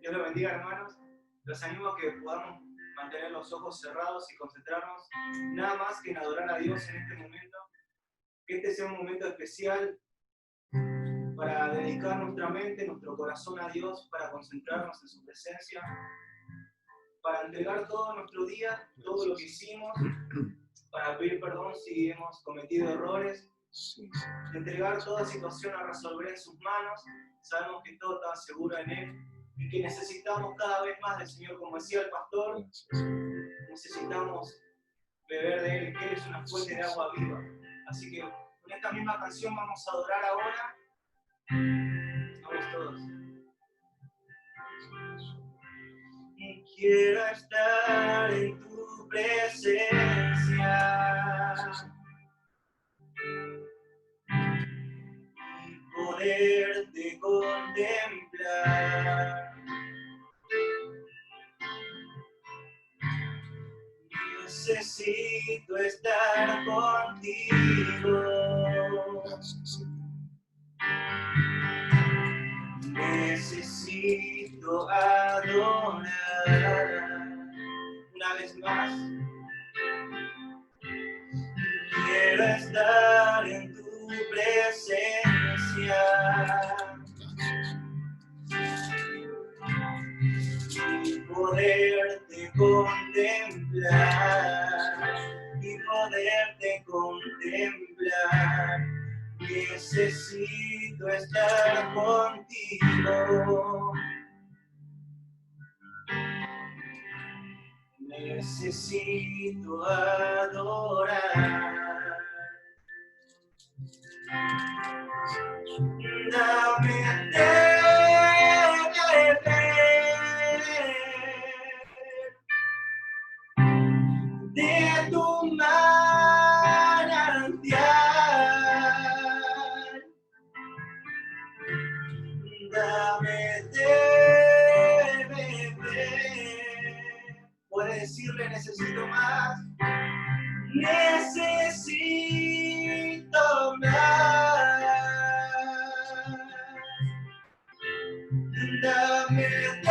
Dios los bendiga, hermanos. Los animo a que podamos mantener los ojos cerrados y concentrarnos nada más que en adorar a Dios en este momento. Que este sea un momento especial para dedicar nuestra mente, nuestro corazón a Dios, para concentrarnos en su presencia, para entregar todo nuestro día, todo lo que hicimos, para pedir perdón si hemos cometido errores, entregar toda situación a resolver en sus manos. Sabemos que todo está seguro en Él y que necesitamos cada vez más del Señor, como decía el pastor, necesitamos beber de Él, que Él es una fuente de agua viva. Así que con esta misma canción vamos a adorar ahora. Vamos todos. Y quiero estar en tu presencia y poderte contemplar. Necesito estar contigo. Necesito adorar. Una vez más. Quiero estar en tu presencia y poderte contemplar. Necesito estar contigo. Necesito adorar. Dame de tu manantial. Dame de beber. Puedes decirle necesito más. Necesito más. Dame de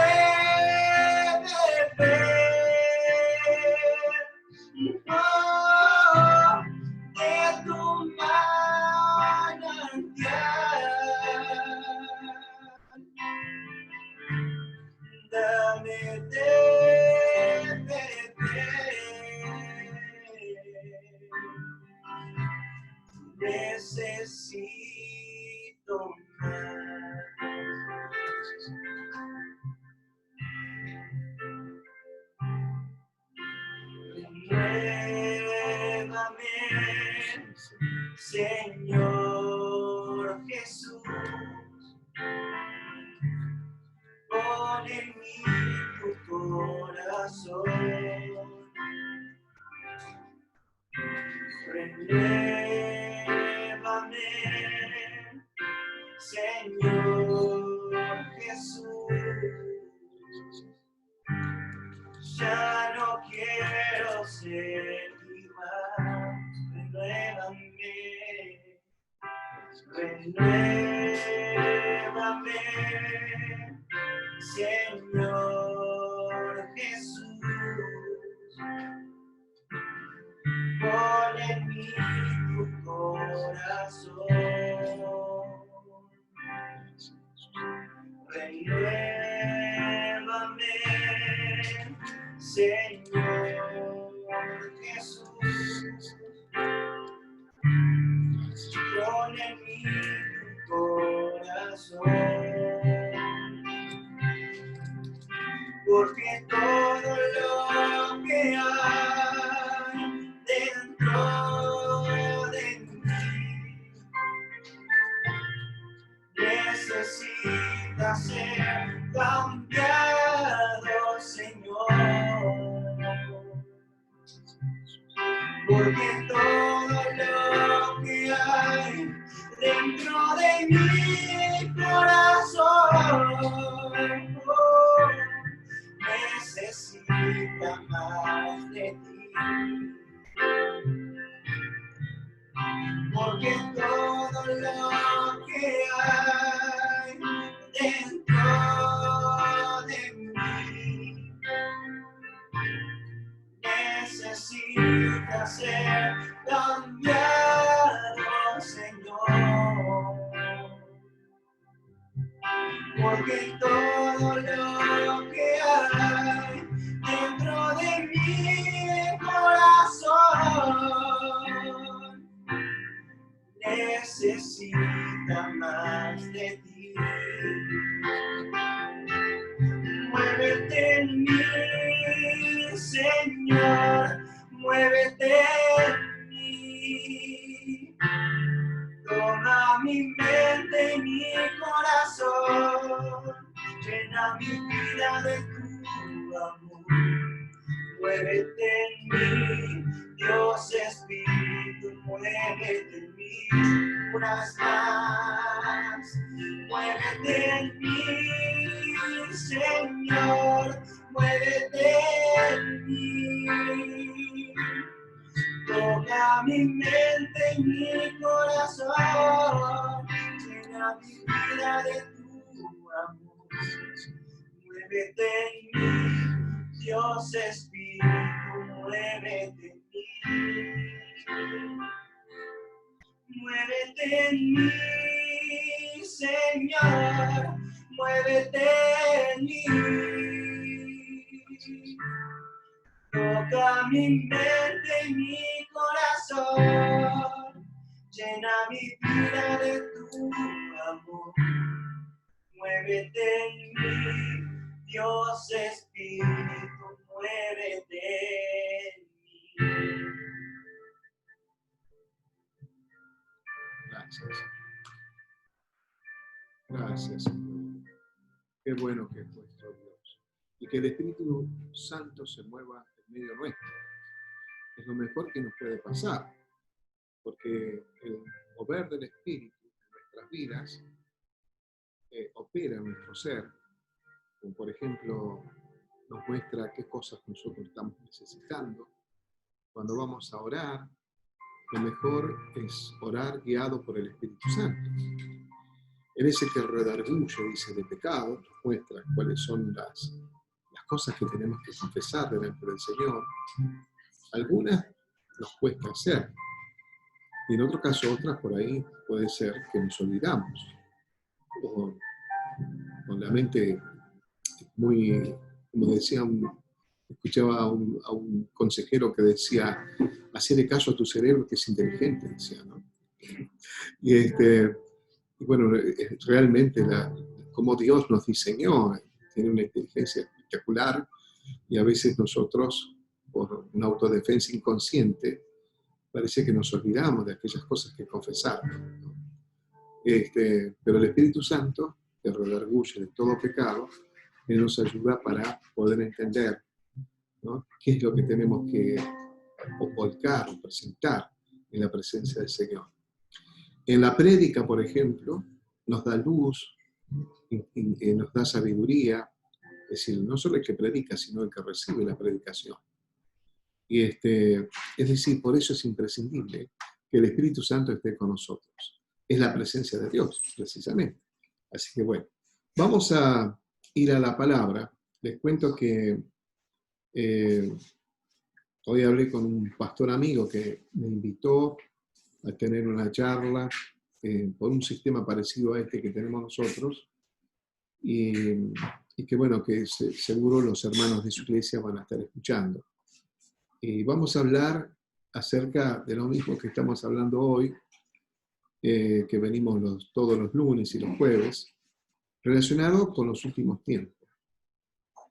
beber. Oh, de tu manantial. Dame de beber. Necesito más. Renuévame, Señor Jesús. Pon en mí tu corazón. Renuévame, Señor Jesús. Ya no quiero ser igual. Renuévame, Señor Jesús. Pon en mí tu corazón. Renuévame, Señor Jesús. Pon en mí tu corazón. Porque todo lo que hay dentro de mí necesita ser cambiado, Señor. Porque todo lo que hay dentro de mi corazón necesita más de ti. Porque todo lo que hay dentro de necesita ser cambiado, Señor. Porque todo lo que hay dentro de mi corazón necesita más de ti. Muévete en mí, Señor, muévete en mí. Toma mi mente y mi corazón, llena mi vida de tu amor. Muévete en mí, Dios Espíritu, muévete en mí una vez más. Muévete en mí, Señor, muévete en mí. Toca mi mente y mi corazón, llena mi vida de tu amor. Muévete en mí, Dios Espíritu, muévete en mí. Muévete en mí, Señor, muévete en mí. Toca mi mente y mi corazón, llena mi vida de tu amor. Muévete en mí, Dios Espíritu, muévete en mí. Gracias. Gracias, Señor. Qué bueno que es nuestro Dios. Y que el Espíritu Santo se mueva en medio nuestro. Es lo mejor que nos puede pasar. Porque el mover del Espíritu en nuestras vidas opera en nuestro ser. Como por ejemplo, nos muestra qué cosas nosotros estamos necesitando. Cuando vamos a orar, lo mejor es orar guiado por el Espíritu Santo. Él es el que redarguye, dice, de pecado, nos muestra cuáles son las cosas que tenemos que confesar delante del Señor. Algunas nos cuesta hacer, y en otro caso otras por ahí puede ser que nos olvidamos. O con la mente muy, como decía, escuchaba a un consejero que decía, hacele caso a tu cerebro que es inteligente, decía, ¿no? Y bueno, realmente como Dios nos diseñó, tiene una inteligencia espectacular y a veces nosotros, por una autodefensa inconsciente, parece que nos olvidamos de aquellas cosas que confesamos, ¿no? Pero el Espíritu Santo, que redarguye de todo pecado, Él nos ayuda para poder entender, ¿no?, qué es lo que tenemos que volcar o presentar en la presencia del Señor. En la prédica, por ejemplo, nos da luz, nos da sabiduría, es decir, no solo el que predica, sino el que recibe la predicación. Y es decir, por eso es imprescindible que el Espíritu Santo esté con nosotros. Es la presencia de Dios, precisamente. Así que bueno, vamos a ir a la palabra. Les cuento que hoy hablé con un pastor amigo que me invitó a tener una charla por un sistema parecido a este que tenemos nosotros y que bueno, que seguro los hermanos de su iglesia van a estar escuchando. Y vamos a hablar acerca de lo mismo que estamos hablando hoy, que venimos todos los lunes y los jueves, relacionado con los últimos tiempos.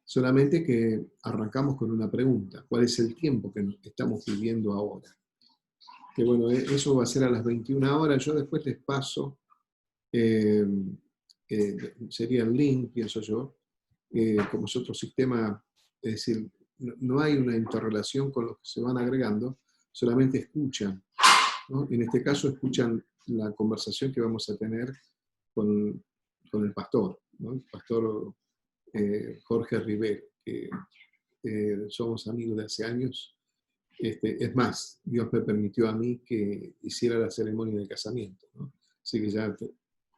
Solamente que arrancamos con una pregunta: ¿cuál es el tiempo que estamos viviendo ahora? Que bueno, eso va a ser a las 21 horas. Yo después les paso, sería el link, pienso yo, como es otro sistema, es decir, no hay una interrelación con los que se van agregando, solamente escuchan, ¿no? En este caso escuchan la conversación que vamos a tener con el pastor, ¿no? El pastor Jorge Rivero, que somos amigos de hace años. Es más, Dios me permitió a mí que hiciera la ceremonia de casamiento, ¿no? Así que ya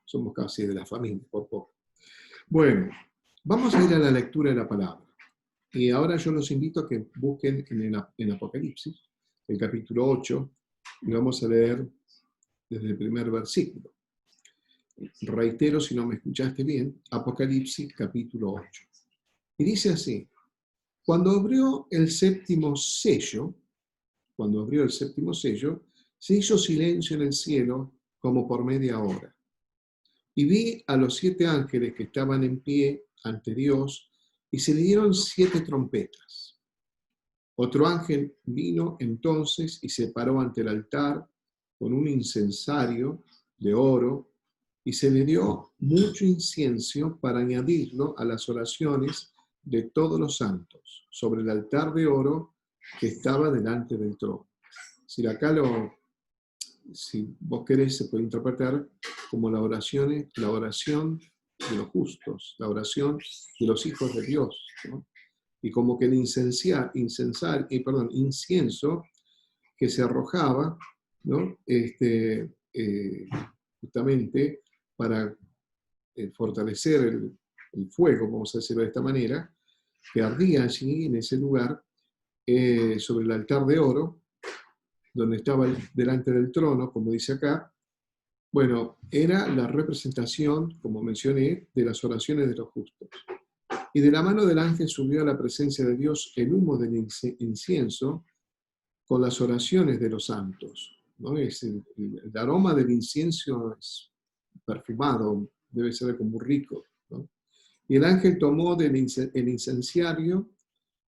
somos casi de la familia, por poco. Bueno, vamos a ir a la lectura de la palabra. Y ahora yo los invito a que busquen en Apocalipsis, el capítulo 8, y vamos a leer desde el primer versículo. Reitero, si no me escuchaste bien, Apocalipsis capítulo 8. Y dice así: cuando abrió el séptimo sello, se hizo silencio en el cielo como por media hora. Y vi a los 7 ángeles que estaban en pie ante Dios, y se le dieron 7 trompetas. Otro ángel vino entonces y se paró ante el altar con un incensario de oro, y se le dio mucho incienso para añadirlo a las oraciones de todos los santos sobre el altar de oro que estaba delante del trono. Si vos querés, se puede interpretar como la oración de los justos, la oración de los hijos de Dios, ¿no? Y como que el incienso que se arrojaba, ¿no? Justamente para fortalecer el fuego, vamos a decirlo de esta manera, que ardía allí en ese lugar, sobre el altar de oro, donde estaba delante del trono, como dice acá. Bueno, era la representación, como mencioné, de las oraciones de los justos. Y de la mano del ángel subió a la presencia de Dios el humo del incienso con las oraciones de los santos, ¿no? El aroma del incienso es perfumado, debe ser como rico, ¿no? Y el ángel tomó el incenciario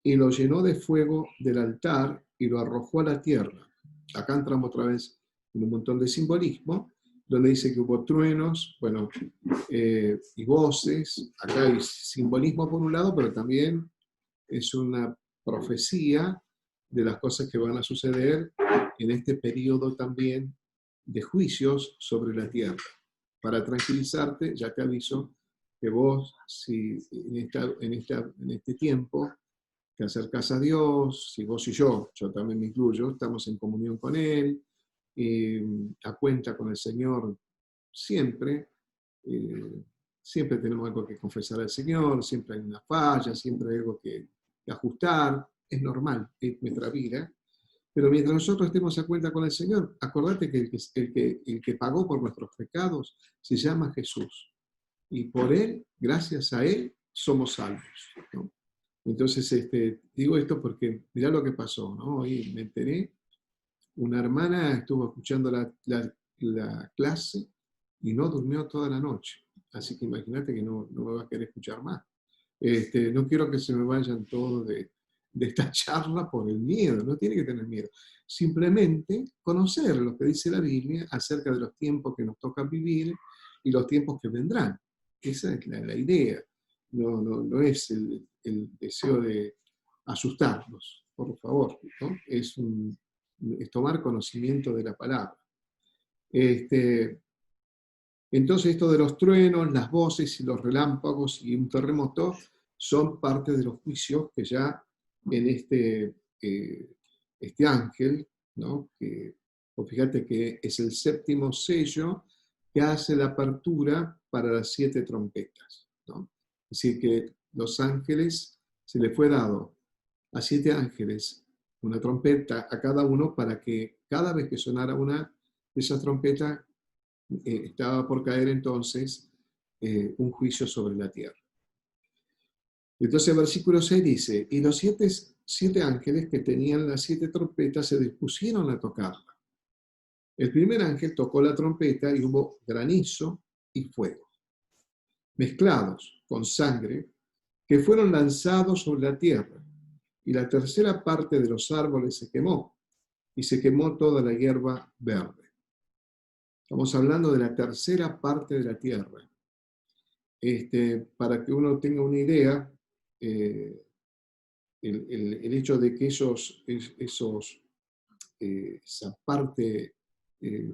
y lo llenó de fuego del altar y lo arrojó a la tierra. Acá entramos otra vez en un montón de simbolismo, donde dice que hubo truenos, bueno, y voces. Acá hay simbolismo por un lado, pero también es una profecía de las cosas que van a suceder en este periodo también de juicios sobre la tierra. Para tranquilizarte, ya te aviso que vos, si en este tiempo te acercas a Dios, si vos y yo también me incluyo, estamos en comunión con Él, a cuenta con el Señor siempre, siempre tenemos algo que confesar al Señor, siempre hay una falla, siempre hay algo que ajustar, es normal, es nuestra vida, pero mientras nosotros estemos a cuenta con el Señor, acordate que el que pagó por nuestros pecados se llama Jesús, y por Él, gracias a Él, somos salvos, ¿no? Entonces, digo esto porque mirá lo que pasó, ¿no? Hoy me enteré, una hermana estuvo escuchando la clase y no durmió toda la noche. Así que imagínate que no me va a querer escuchar más. No quiero que se me vayan todos de esta charla por el miedo, no tiene que tener miedo. Simplemente conocer lo que dice la Biblia acerca de los tiempos que nos toca vivir y los tiempos que vendrán. Esa es la idea. No es el deseo de asustarnos, por favor, ¿no? Es tomar conocimiento de la palabra. Entonces, esto de los truenos, las voces y los relámpagos y un terremoto son parte de los juicios que ya en este ángel, ¿no? Pues fíjate que es el séptimo sello que hace la apertura para las 7 trompetas, ¿no? Es decir, que los ángeles, se le fue dado a 7 ángeles una trompeta a cada uno para que cada vez que sonara una de esas trompetas, estaba por caer entonces un juicio sobre la tierra. Entonces el versículo 6 dice: y los 7 ángeles que tenían las 7 trompetas se dispusieron a tocarla. El primer ángel tocó la trompeta y hubo granizo y fuego, mezclados con sangre, que fueron lanzados sobre la tierra, y la tercera parte de los árboles se quemó, y se quemó toda la hierba verde. Estamos hablando de la tercera parte de la tierra. Para que uno tenga una idea, el hecho de que esa parte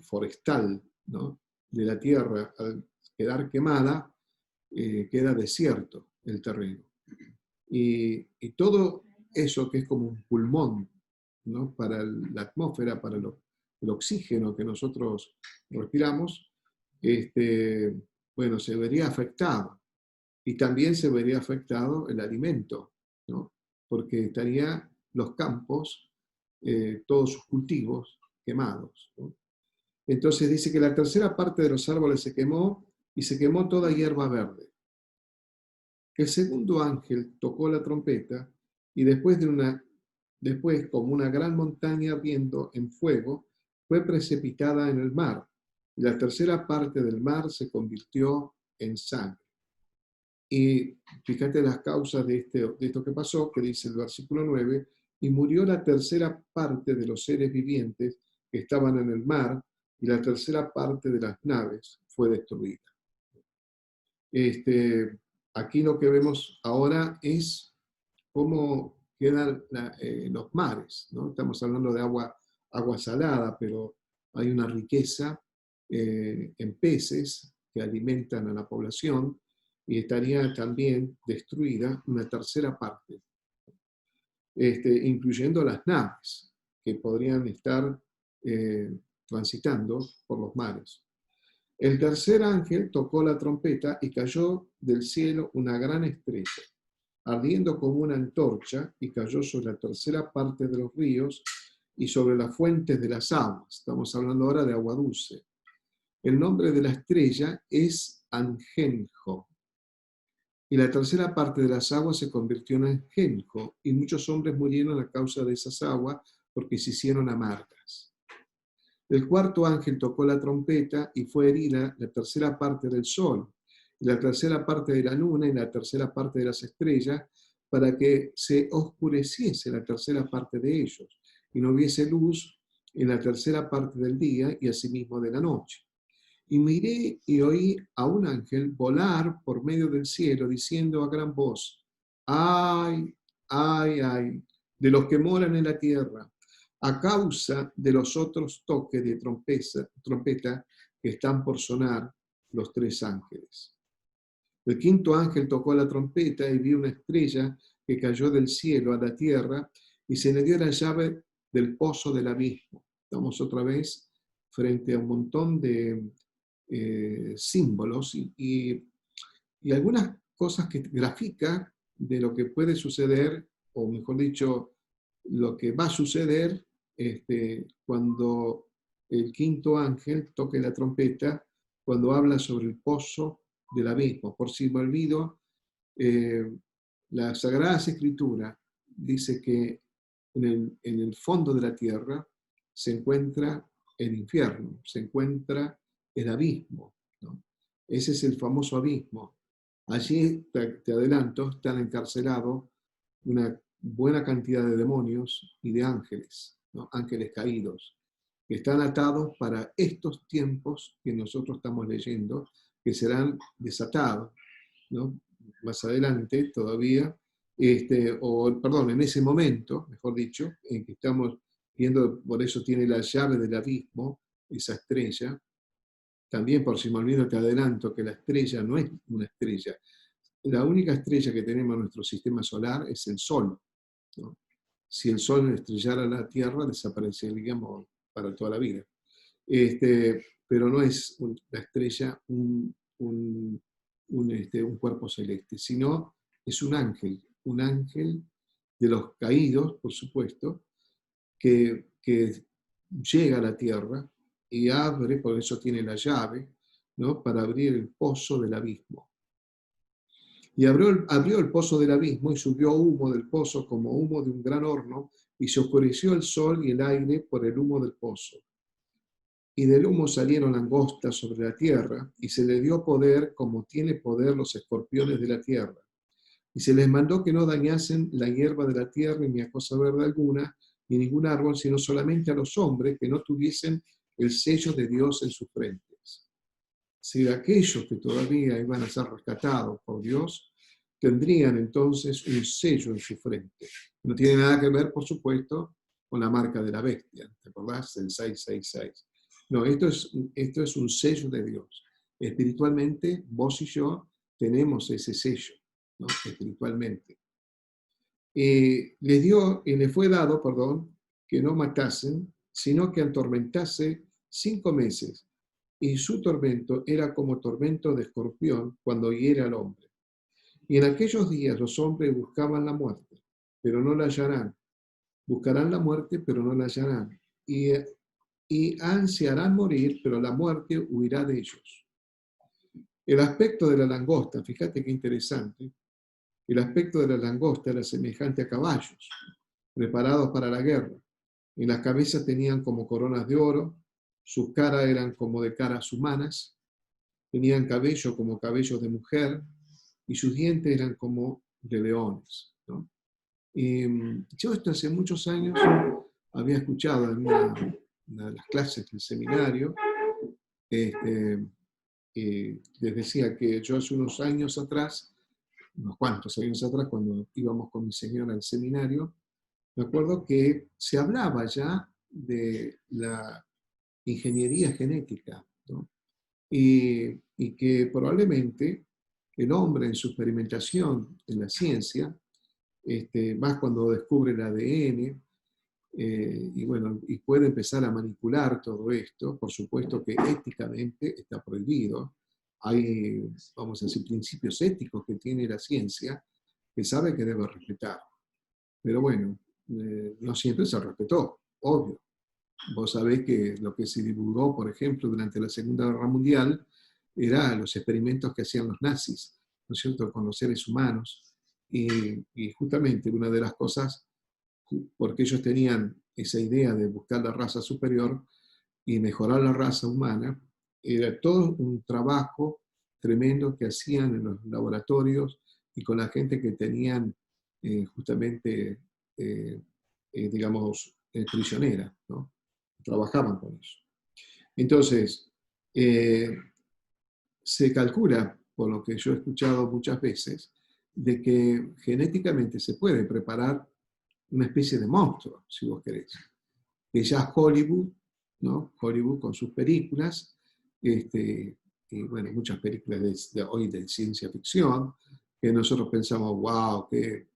forestal, ¿no?, de la tierra, al quedar quemada, queda desierto el terreno. Y todo eso que es como un pulmón, ¿no?, para la atmósfera, para el oxígeno que nosotros respiramos, bueno, se vería afectado. Y también se vería afectado el alimento, ¿no? Porque estarían los campos todos sus cultivos quemados, ¿no? Entonces dice que la tercera parte de los árboles se quemó y se quemó toda hierba verde. El segundo ángel tocó la trompeta y después como una gran montaña ardiendo en fuego, fue precipitada en el mar, y la tercera parte del mar se convirtió en sangre. Y fíjate las causas de esto que pasó, que dice el versículo 9, y murió la tercera parte de los seres vivientes que estaban en el mar, y la tercera parte de las naves fue destruida. Aquí lo que vemos ahora es cómo quedan los mares, ¿no? Estamos hablando de agua salada, pero hay una riqueza en peces que alimentan a la población, y estaría también destruida una tercera parte, incluyendo las naves que podrían estar transitando por los mares. El tercer ángel tocó la trompeta y cayó del cielo una gran estrella, ardiendo como una antorcha, y cayó sobre la tercera parte de los ríos y sobre las fuentes de las aguas. Estamos hablando ahora de agua dulce. El nombre de la estrella es Angenjo. Y la tercera parte de las aguas se convirtió en Angenjo, y muchos hombres murieron a causa de esas aguas porque se hicieron amargas. El cuarto ángel tocó la trompeta y fue herida la tercera parte del sol, y la tercera parte de la luna y la tercera parte de las estrellas, para que se oscureciese la tercera parte de ellos, y no hubiese luz en la tercera parte del día y asimismo de la noche. Y miré y oí a un ángel volar por medio del cielo, diciendo a gran voz: ¡ay, ay, ay! De los que moran en la tierra, a causa de los otros toques de trompeta que están por sonar los tres ángeles. El quinto ángel tocó la trompeta y vi una estrella que cayó del cielo a la tierra, y se le dio la llave del pozo del abismo. Estamos otra vez frente a un montón de símbolos y algunas cosas que grafica de lo que puede suceder, o mejor dicho, lo que va a suceder cuando el quinto ángel toque la trompeta, cuando habla sobre el pozo del abismo. Por si me olvido, la Sagrada Escritura dice que en el fondo de la tierra se encuentra el infierno, se encuentra el abismo, ¿no? Ese es el famoso abismo. Allí, te adelanto, están encarcelados una buena cantidad de demonios y de ángeles, ¿no? Ángeles caídos, que están atados para estos tiempos que nosotros estamos leyendo, que serán desatados, ¿no? Más adelante todavía, en ese momento, mejor dicho, en que estamos viendo, por eso tiene la llave del abismo, esa estrella. También, por si me olvido, te adelanto que la estrella no es una estrella. La única estrella que tenemos en nuestro sistema solar es el Sol, ¿no? Si el Sol estrellara la Tierra, desapareceríamos para toda la vida. Pero no es la estrella un cuerpo celeste, sino es un ángel de los caídos, por supuesto, que llega a la tierra y abre, por eso tiene la llave, ¿no? Para abrir el pozo del abismo. Y abrió el pozo del abismo, y subió humo del pozo como humo de un gran horno, y se oscureció el sol y el aire por el humo del pozo. Y del humo salieron langostas sobre la tierra, y se le dio poder como tiene poder los escorpiones de la tierra. Y se les mandó que no dañasen la hierba de la tierra, ni a cosa verde alguna, ni ningún árbol, sino solamente a los hombres que no tuviesen el sello de Dios en sus frentes. Si aquellos que todavía iban a ser rescatados por Dios, tendrían entonces un sello en su frente. No tiene nada que ver, por supuesto, con la marca de la bestia. ¿Te acordás? El 666. No, esto es un sello de Dios. Espiritualmente, vos y yo tenemos ese sello, ¿no? Espiritualmente. Les fue dado, que no matasen, sino que atormentase 5 meses. Y su tormento era como tormento de escorpión cuando hiere al hombre. Y en aquellos días los hombres buscaban la muerte, pero no la hallarán. Buscarán la muerte, pero no la hallarán. Y ansiarán morir, pero la muerte huirá de ellos. El aspecto de la langosta, fíjate qué interesante, el aspecto de la langosta era semejante a caballos, preparados para la guerra. En las cabezas tenían como coronas de oro, sus caras eran como de caras humanas, tenían cabello como cabellos de mujer, y sus dientes eran como de leones, ¿no? Y yo esto hace muchos años había escuchado en una de las clases del seminario, les decía que yo hace unos años atrás, unos cuantos años atrás, cuando íbamos con mi señora al seminario, me acuerdo que se hablaba ya de la ingeniería genética, ¿no? Y que probablemente el hombre en su experimentación en la ciencia, más cuando descubre el ADN, y bueno, y puede empezar a manipular todo esto, por supuesto que éticamente está prohibido. Hay, vamos a decir, principios éticos que tiene la ciencia que sabe que debe respetar. Pero bueno, no siempre se respetó, obvio. Vos sabés que lo que se divulgó, por ejemplo, durante la Segunda Guerra Mundial, eran los experimentos que hacían los nazis, ¿no es cierto?, con los seres humanos. Y justamente una de las cosas, porque ellos tenían esa idea de buscar la raza superior y mejorar la raza humana, era todo un trabajo tremendo que hacían en los laboratorios y con la gente que tenían justamente, digamos, prisionera, ¿no? Trabajaban con eso. Entonces, se calcula, por lo que yo he escuchado muchas veces, de que genéticamente se puede preparar una especie de monstruo, si vos querés. Que ya Hollywood, ¿no? Hollywood con sus películas, y bueno, muchas películas de hoy de ciencia ficción, que nosotros pensamos, wow, qué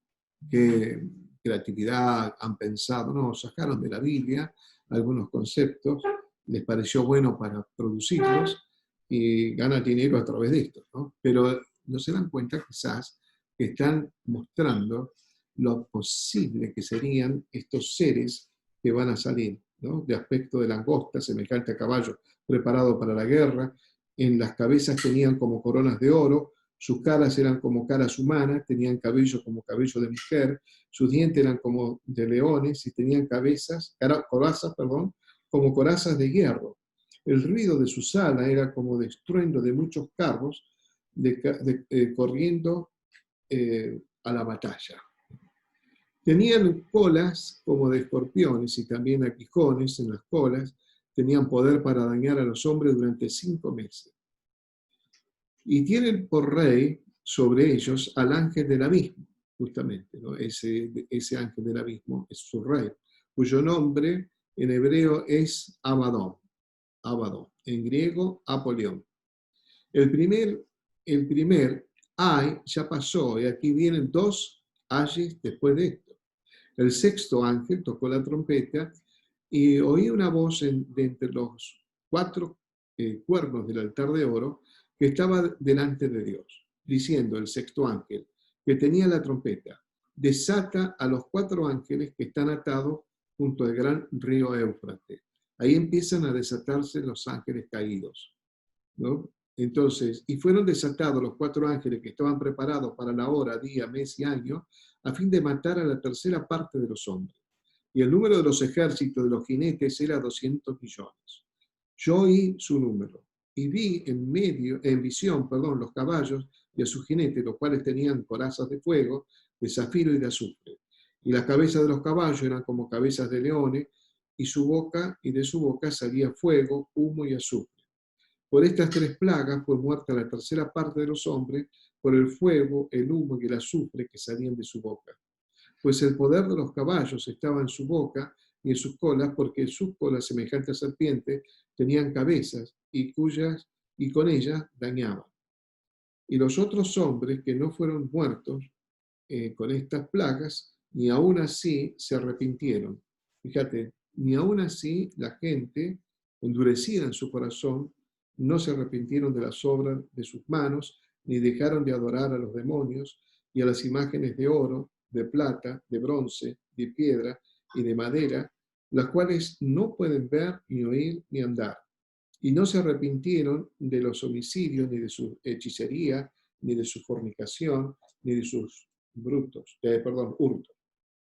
creatividad han pensado. No, sacaron de la Biblia algunos conceptos, les pareció bueno para producirlos y ganan dinero a través de esto, ¿no? Pero no se dan cuenta quizás que están mostrando lo posible que serían estos seres que van a salir, ¿no? De aspecto de langosta, semejante a caballo preparado para la guerra. En las cabezas tenían como coronas de oro, sus caras eran como caras humanas, tenían cabello como cabello de mujer, sus dientes eran como de leones y tenían corazas, como corazas de hierro. El ruido de sus alas era como de estruendo de muchos carros corriendo a la batalla. Tenían colas como de escorpiones y también aguijones en las colas. Tenían poder para dañar a los hombres durante 5 meses. Y tienen por rey sobre ellos al ángel del abismo, justamente, ¿no? Ese ángel del abismo es su rey, cuyo nombre en hebreo es Abadón, en griego Apolión. El primer ay ya pasó, y aquí vienen 2 ayes después de esto. El 6º ángel tocó la trompeta y oí una voz de entre los 4 cuernos del altar de oro que estaba delante de Dios, diciendo el 6º ángel, que tenía la trompeta, desata a los 4 ángeles que están atados junto al gran río Éufrates. Ahí empiezan a desatarse los ángeles caídos, ¿no? Entonces, y fueron desatados los 4 ángeles que estaban preparados para la hora, día, mes y año, a fin de matar a la tercera parte de los hombres. Y el número de los ejércitos de los jinetes era 200 millones. Yo oí su número y vi en visión, los caballos y a sus jinetes, los cuales tenían corazas de fuego, de zafiro y de azufre. Y las cabezas de los caballos eran como cabezas de leones, y de su boca salía fuego, humo y azufre. Por estas 3 plagas fue muerta la tercera parte de los hombres, por el fuego, el humo y el azufre que salían de su boca. Pues el poder de los caballos estaba en su boca y en sus colas, porque sus colas, semejantes a serpientes, tenían cabezas y con ellas dañaban. Y los otros hombres que no fueron muertos con estas plagas, ni aún así se arrepintieron. Fíjate, ni aún así la gente, endurecida en su corazón, no se arrepintieron de las obras de sus manos, ni dejaron de adorar a los demonios y a las imágenes de oro, de plata, de bronce, de piedra y de madera, las cuales no pueden ver, ni oír, ni andar. Y no se arrepintieron de los homicidios, ni de su hechicería, ni de su fornicación, ni de sus hurtos.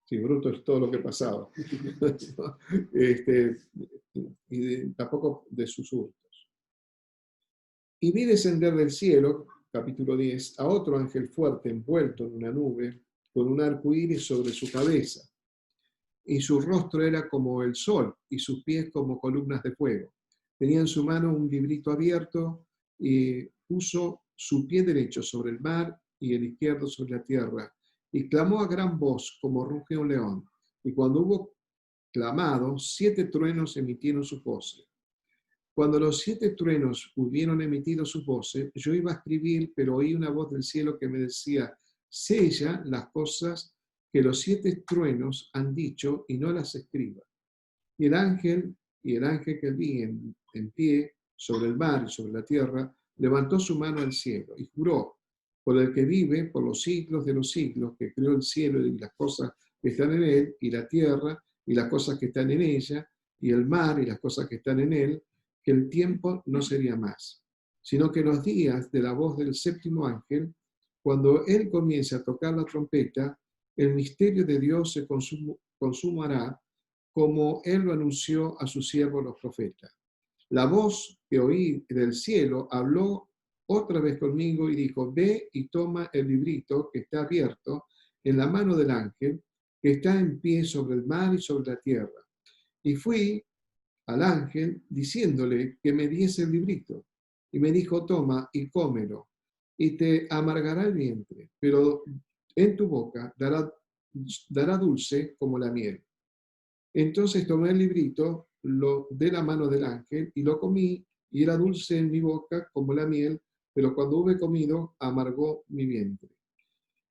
Sí, bruto es todo lo que pasaba. Tampoco de sus hurtos. Y vi descender del cielo, capítulo 10, a otro ángel fuerte envuelto en una nube, con un arco iris sobre su cabeza. Y su rostro era como el sol, y sus pies como columnas de fuego. Tenía en su mano un librito abierto, y puso su pie derecho sobre el mar y el izquierdo sobre la tierra. Y clamó a gran voz, como ruge un león. Y cuando hubo clamado, 7 truenos emitieron su voz. Cuando los 7 truenos hubieron emitido sus voces, yo iba a escribir, pero oí una voz del cielo que me decía: sella las cosas que los 7 truenos han dicho y no las escriba. Y el ángel que vi en pie sobre el mar y sobre la tierra, levantó su mano al cielo y juró por el que vive por los siglos de los siglos, que creó el cielo y las cosas que están en él, y la tierra y las cosas que están en ella, y el mar y las cosas que están en él, que el tiempo no sería más, sino que los días de la voz del 7º ángel, cuando él comience a tocar la trompeta, el misterio de Dios se consumará, como él lo anunció a sus siervos los profetas. La voz que oí del cielo habló otra vez conmigo y dijo: ve y toma el librito que está abierto en la mano del ángel que está en pie sobre el mar y sobre la tierra. Y fui al ángel diciéndole que me diese el librito. Y me dijo: toma y cómelo, y te amargará el vientre, pero en tu boca dará dulce como la miel. Entonces tomé el librito de la mano del ángel y lo comí, y era dulce en mi boca como la miel, pero cuando hube comido, amargó mi vientre.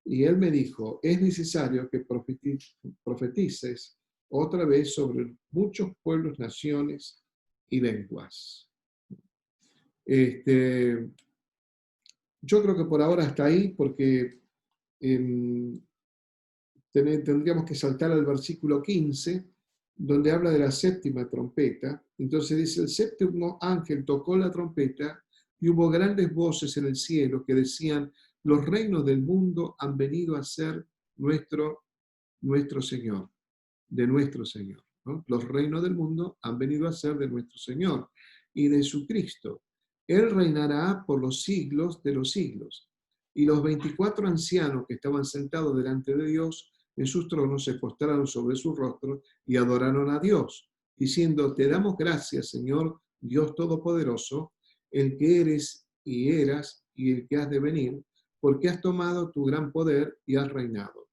Y él me dijo: es necesario que profetices otra vez sobre muchos pueblos, naciones y lenguas. Yo creo que por ahora hasta ahí, porque tendríamos que saltar al versículo 15, donde habla de la 7ª trompeta. Entonces dice: el 7º ángel tocó la trompeta y hubo grandes voces en el cielo que decían: los reinos del mundo han venido a ser nuestro Señor, de nuestro Señor, ¿no? Los reinos del mundo han venido a ser de nuestro Señor y de su Cristo. Él reinará por los siglos de los siglos. Y los 24 ancianos que estaban sentados delante de Dios en sus tronos se postraron sobre su rostro y adoraron a Dios, diciendo: te damos gracias, Señor Dios Todopoderoso, el que eres y eras y el que has de venir, porque has tomado tu gran poder y has reinado.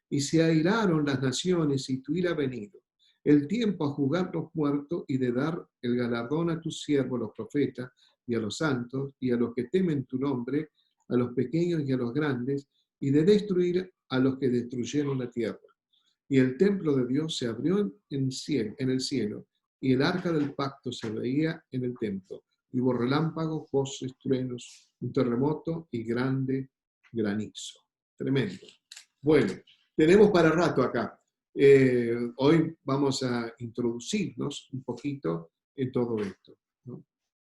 Y se airaron las naciones y tu ira ha venido. El tiempo a juzgar los muertos y de dar el galardón a tus siervos, los profetas, y a los santos, y a los que temen tu nombre, a los pequeños y a los grandes, y de destruir a los que destruyeron la tierra. Y el templo de Dios se abrió en el cielo, y el arca del pacto se veía en el templo. Y hubo relámpagos, voces, truenos, un terremoto y grande granizo. Tremendo. Bueno, tenemos para rato acá. Hoy vamos a introducirnos un poquito en todo esto, ¿no?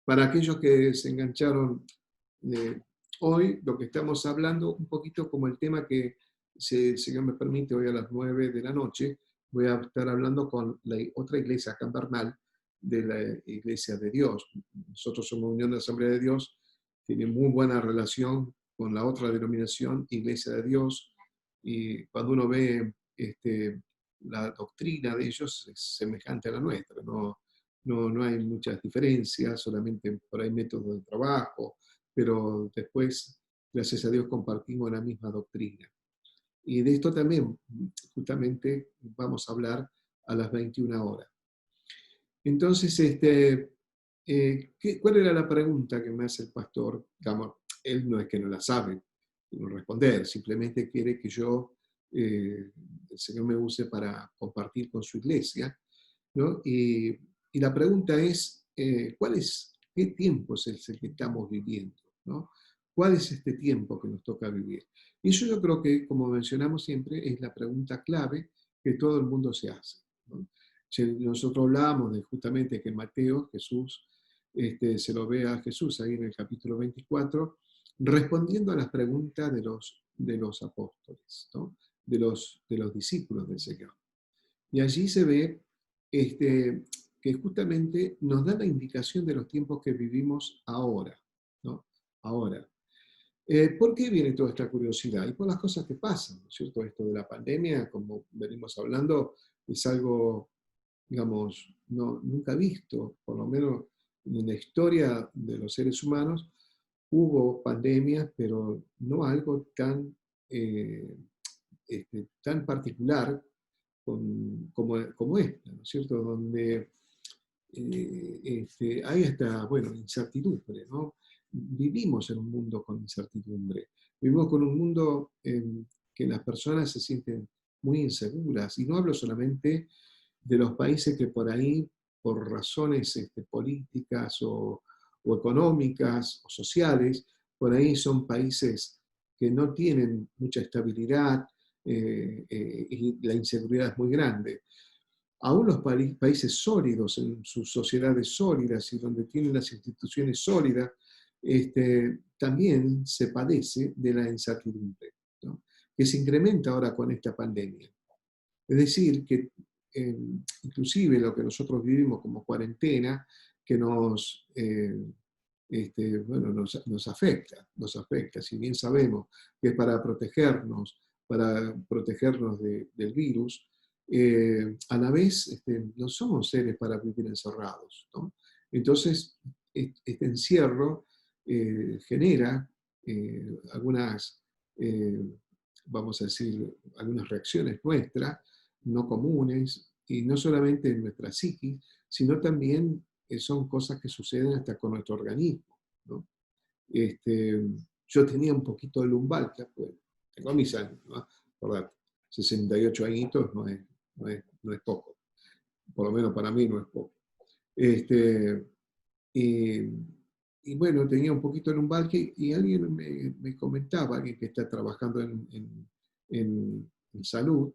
Para aquellos que se engancharon hoy, lo que estamos hablando, un poquito como el tema que, si el Señor me permite, hoy a las 9 de la noche, voy a estar hablando con la otra iglesia acá en Bernal, de la Iglesia de Dios. Nosotros somos Unión de Asamblea de Dios, tiene muy buena relación con la otra denominación, Iglesia de Dios, y cuando uno ve la doctrina de ellos es semejante a la nuestra, no hay muchas diferencias, solamente por ahí métodos de trabajo, pero después, gracias a Dios, compartimos la misma doctrina. Y de esto también, justamente, vamos a hablar a las 21 horas. Entonces, ¿cuál era la pregunta que me hace el pastor? Digamos, él no es que no la sabe no responder, simplemente quiere que yo, el Señor me use para compartir con su iglesia, ¿no? Y la pregunta es, ¿qué tiempo es el que estamos viviendo, ¿no? ¿Cuál es este tiempo que nos toca vivir? Y eso yo creo que, como mencionamos siempre, es la pregunta clave que todo el mundo se hace. ¿no? Nosotros hablábamos de justamente que en Mateo Jesús se lo ve a Jesús ahí en el capítulo 24, respondiendo a las preguntas de los apóstoles, ¿no? de los discípulos del Señor. Y allí se ve que justamente nos da la indicación de los tiempos que vivimos ahora, ¿no? Ahora. ¿Por qué viene toda esta curiosidad? Y por las cosas que pasan, ¿no es cierto? Esto de la pandemia, como venimos hablando, es algo, digamos, nunca visto, por lo menos en la historia de los seres humanos, hubo pandemias, pero no algo tan, tan particular como esta, ¿no es cierto? Donde hay hasta, bueno, incertidumbre, ¿no? Vivimos en un mundo con incertidumbre, vivimos con un mundo en que las personas se sienten muy inseguras, y no hablo solamente de los países que por ahí, por razones políticas o económicas o sociales, por ahí son países que no tienen mucha estabilidad y la inseguridad es muy grande. Aún los países sólidos, en sus sociedades sólidas y donde tienen las instituciones sólidas, también se padece de la incertidumbre, ¿no? Que se incrementa ahora con esta pandemia. Es decir, que inclusive lo que nosotros vivimos como cuarentena, que bueno, nos afecta, si bien sabemos que es para protegernos del virus, a la vez no somos seres para vivir encerrados, ¿no? Entonces, este encierro genera algunas, vamos a decir, algunas reacciones nuestras, no comunes, y no solamente en nuestra psiquis, sino también son cosas que suceden hasta con nuestro organismo, ¿no? Yo tenía un poquito de lumbalgia, pues, tengo mis años, ¿no? ¿Verdad? 68 añitos no es poco, por lo menos para mí no es poco. Y, y bueno, tenía un poquito de lumbalgia y alguien me comentaba, alguien que está trabajando en salud,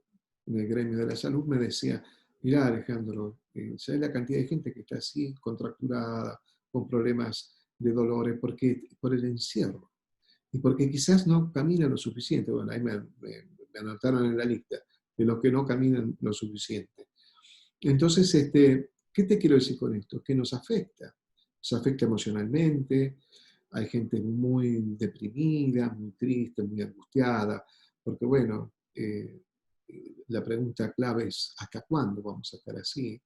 en el gremio de la salud, me decía, mirá Alejandro, ¿sabes la cantidad de gente que está así, contracturada, con problemas de dolores, por el encierro? Y porque quizás no camina lo suficiente. Bueno, ahí me anotaron en la lista de los que no caminan lo suficiente. Entonces, ¿qué te quiero decir con esto? Que nos afecta emocionalmente, hay gente muy deprimida, muy triste, muy angustiada, porque bueno, la pregunta clave es ¿hasta cuándo vamos a estar así?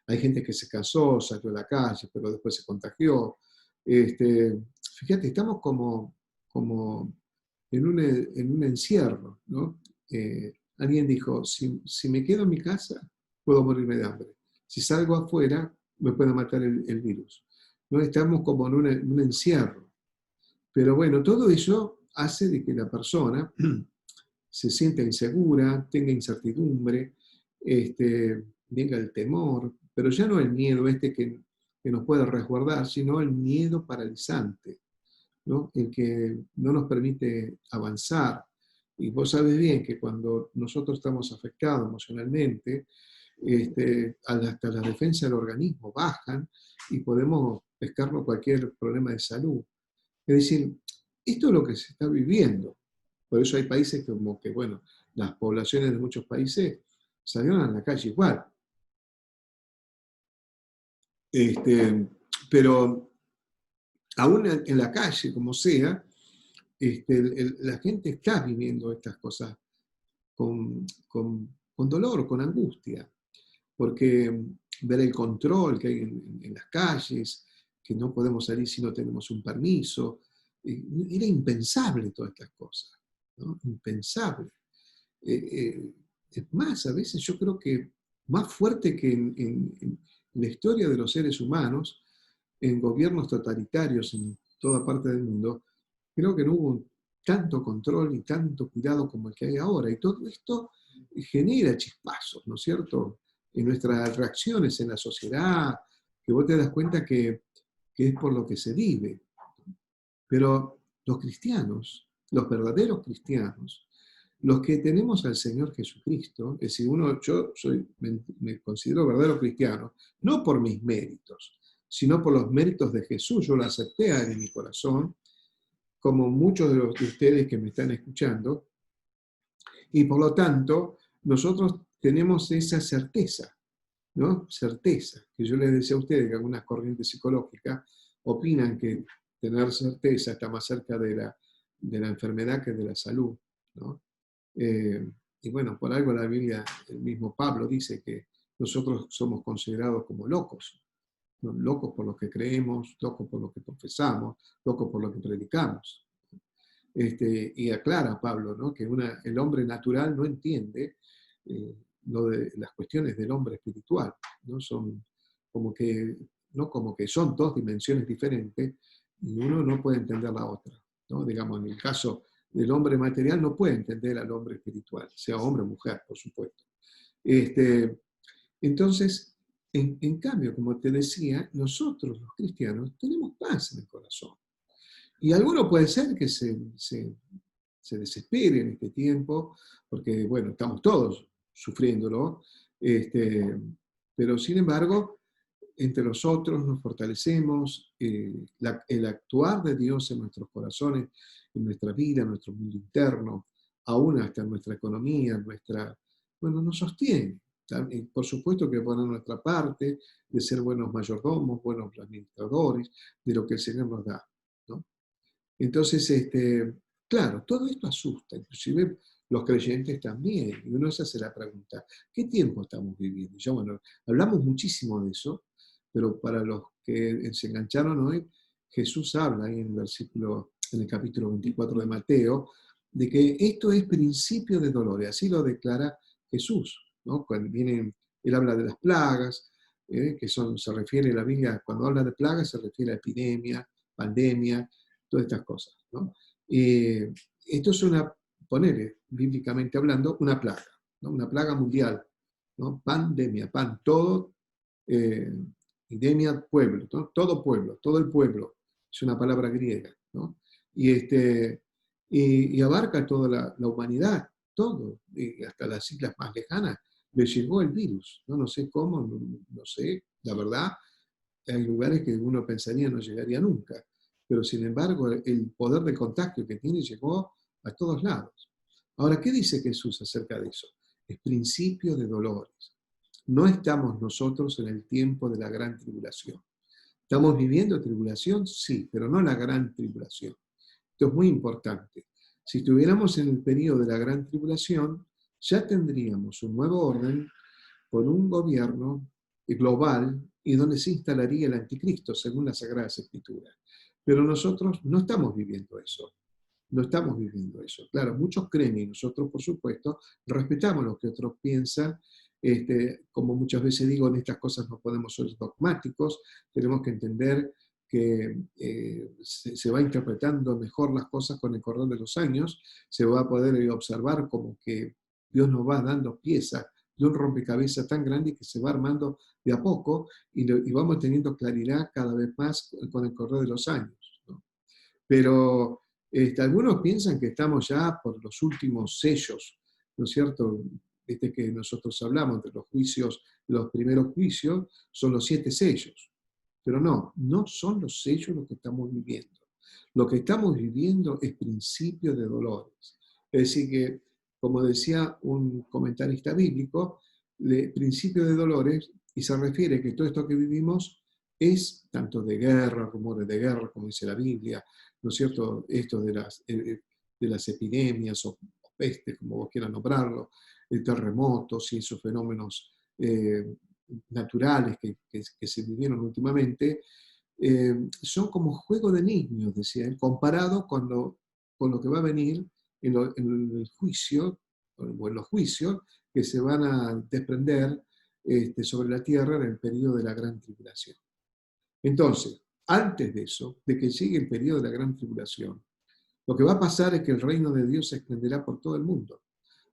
Hay gente que se casó, salió a la calle, pero después se contagió. Fíjate, estamos como en un encierro, ¿no? Alguien dijo, si me quedo en mi casa, puedo morirme de hambre. Si salgo afuera, me puede matar el virus. ¿No? Estamos como en un encierro. Pero bueno, todo eso hace de que la persona se sienta insegura, tenga incertidumbre, venga el temor, pero ya no el miedo que nos puede resguardar, sino el miedo paralizante, ¿no? El que no nos permite avanzar. Y vos sabés bien que cuando nosotros estamos afectados emocionalmente, hasta las defensas del organismo bajan y podemos pescarnos cualquier problema de salud. Es decir, esto es lo que se está viviendo. Por eso hay países como que, bueno, las poblaciones de muchos países salieron a la calle igual. Pero aún en la calle, como sea, la gente está viviendo estas cosas con dolor, con angustia, porque ver el control que hay en las calles, que no podemos salir si no tenemos un permiso, era impensable todas estas cosas, ¿no? Impensable. Es más, a veces yo creo que más fuerte que en la historia de los seres humanos, en gobiernos totalitarios en toda parte del mundo, creo que no hubo tanto control y tanto cuidado como el que hay ahora. Y todo esto genera chispazos, ¿no es cierto?, en nuestras reacciones en la sociedad, que vos te das cuenta que es por lo que se vive. Pero los cristianos, los verdaderos cristianos, Los que tenemos al Señor Jesucristo, es decir, me considero verdadero cristiano, no por mis méritos, sino por los méritos de Jesús. Yo lo acepté en mi corazón, como muchos de ustedes que me están escuchando, y por lo tanto, nosotros tenemos esa certeza, ¿no? Certeza, que yo les decía a ustedes que algunas corrientes psicológicas opinan que tener certeza está más cerca de la enfermedad que de la salud, ¿no? Y bueno, por algo la Biblia, el mismo Pablo dice que nosotros somos considerados como locos, ¿no? Locos por lo que creemos, locos por lo que profesamos, locos por lo que predicamos. Y aclara Pablo, ¿no? Que el hombre natural no entiende las cuestiones del hombre espiritual, ¿no? Son como que, no como que son dos dimensiones diferentes y uno no puede entender la otra, ¿no? Digamos, en el caso del hombre material no puede entender al hombre espiritual, sea hombre o mujer, por supuesto. Entonces, en cambio, como te decía, nosotros los cristianos tenemos paz en el corazón. Y alguno puede ser que se desespere en este tiempo, porque, bueno, estamos todos sufriéndolo, pero sin embargo, entre nosotros nos fortalecemos, el actuar de Dios en nuestros corazones, en nuestra vida, en nuestro mundo interno, aún hasta en nuestra economía, nos sostiene. Por supuesto que poner nuestra parte de ser buenos mayordomos, buenos administradores, de lo que el Señor nos da, ¿no? Entonces, claro, todo esto asusta, inclusive los creyentes también. Y uno se hace la pregunta, ¿qué tiempo estamos viviendo? Ya, bueno, hablamos muchísimo de eso, pero para los que se engancharon hoy, Jesús habla ahí en el capítulo 24 de Mateo, de que esto es principio de dolores, así lo declara Jesús, ¿no? Él habla de las plagas, se refiere a la Biblia, cuando habla de plagas se refiere a epidemia, pandemia, todas estas cosas, ¿no? Esto es bíblicamente hablando, una plaga, ¿no? Una plaga mundial, ¿no? Pandemia, todo, epidemia, pueblo, ¿no? Todo el pueblo, es una palabra griega, ¿no? Y abarca toda la humanidad, todo, y hasta las islas más lejanas, le llegó el virus, ¿no? No sé cómo, no sé, la verdad, hay lugares que uno pensaría no llegaría nunca, pero sin embargo el poder de contagio que tiene llegó a todos lados. Ahora, ¿qué dice Jesús acerca de eso? Es principio de dolores. No estamos nosotros en el tiempo de la gran tribulación. ¿Estamos viviendo tribulación? Sí, pero no la gran tribulación. Esto es muy importante. Si estuviéramos en el periodo de la gran tribulación, ya tendríamos un nuevo orden con un gobierno global y donde se instalaría el anticristo, según las Sagradas Escrituras. Pero nosotros no estamos viviendo eso. No estamos viviendo eso. Claro, muchos creen y nosotros, por supuesto, respetamos lo que otros piensan. Como muchas veces digo, en estas cosas no podemos ser dogmáticos, tenemos que entender que se va interpretando mejor las cosas con el correr de los años, se va a poder observar como que Dios nos va dando piezas de un rompecabezas tan grande que se va armando de a poco y vamos teniendo claridad cada vez más con el correr de los años, ¿no? Pero algunos piensan que estamos ya por los últimos sellos, ¿no es cierto? Que nosotros hablamos de los juicios, los primeros juicios son los 7 sellos. Pero no son los sellos lo que estamos viviendo. Lo que estamos viviendo es principio de dolores. Es decir que, como decía un comentarista bíblico, principio de dolores, y se refiere que todo esto que vivimos es tanto de guerra, rumores de guerra, como dice la Biblia, ¿no es cierto? Esto de las epidemias o pestes, como vos quieras nombrarlo, terremotos y esos fenómenos naturales que se vivieron últimamente, son como juego de niños, decía él, comparado con lo que va a venir en el juicio, o en los juicios que se van a desprender sobre la tierra en el periodo de la gran tribulación. Entonces, antes de eso, de que llegue el periodo de la gran tribulación, lo que va a pasar es que el reino de Dios se extenderá por todo el mundo.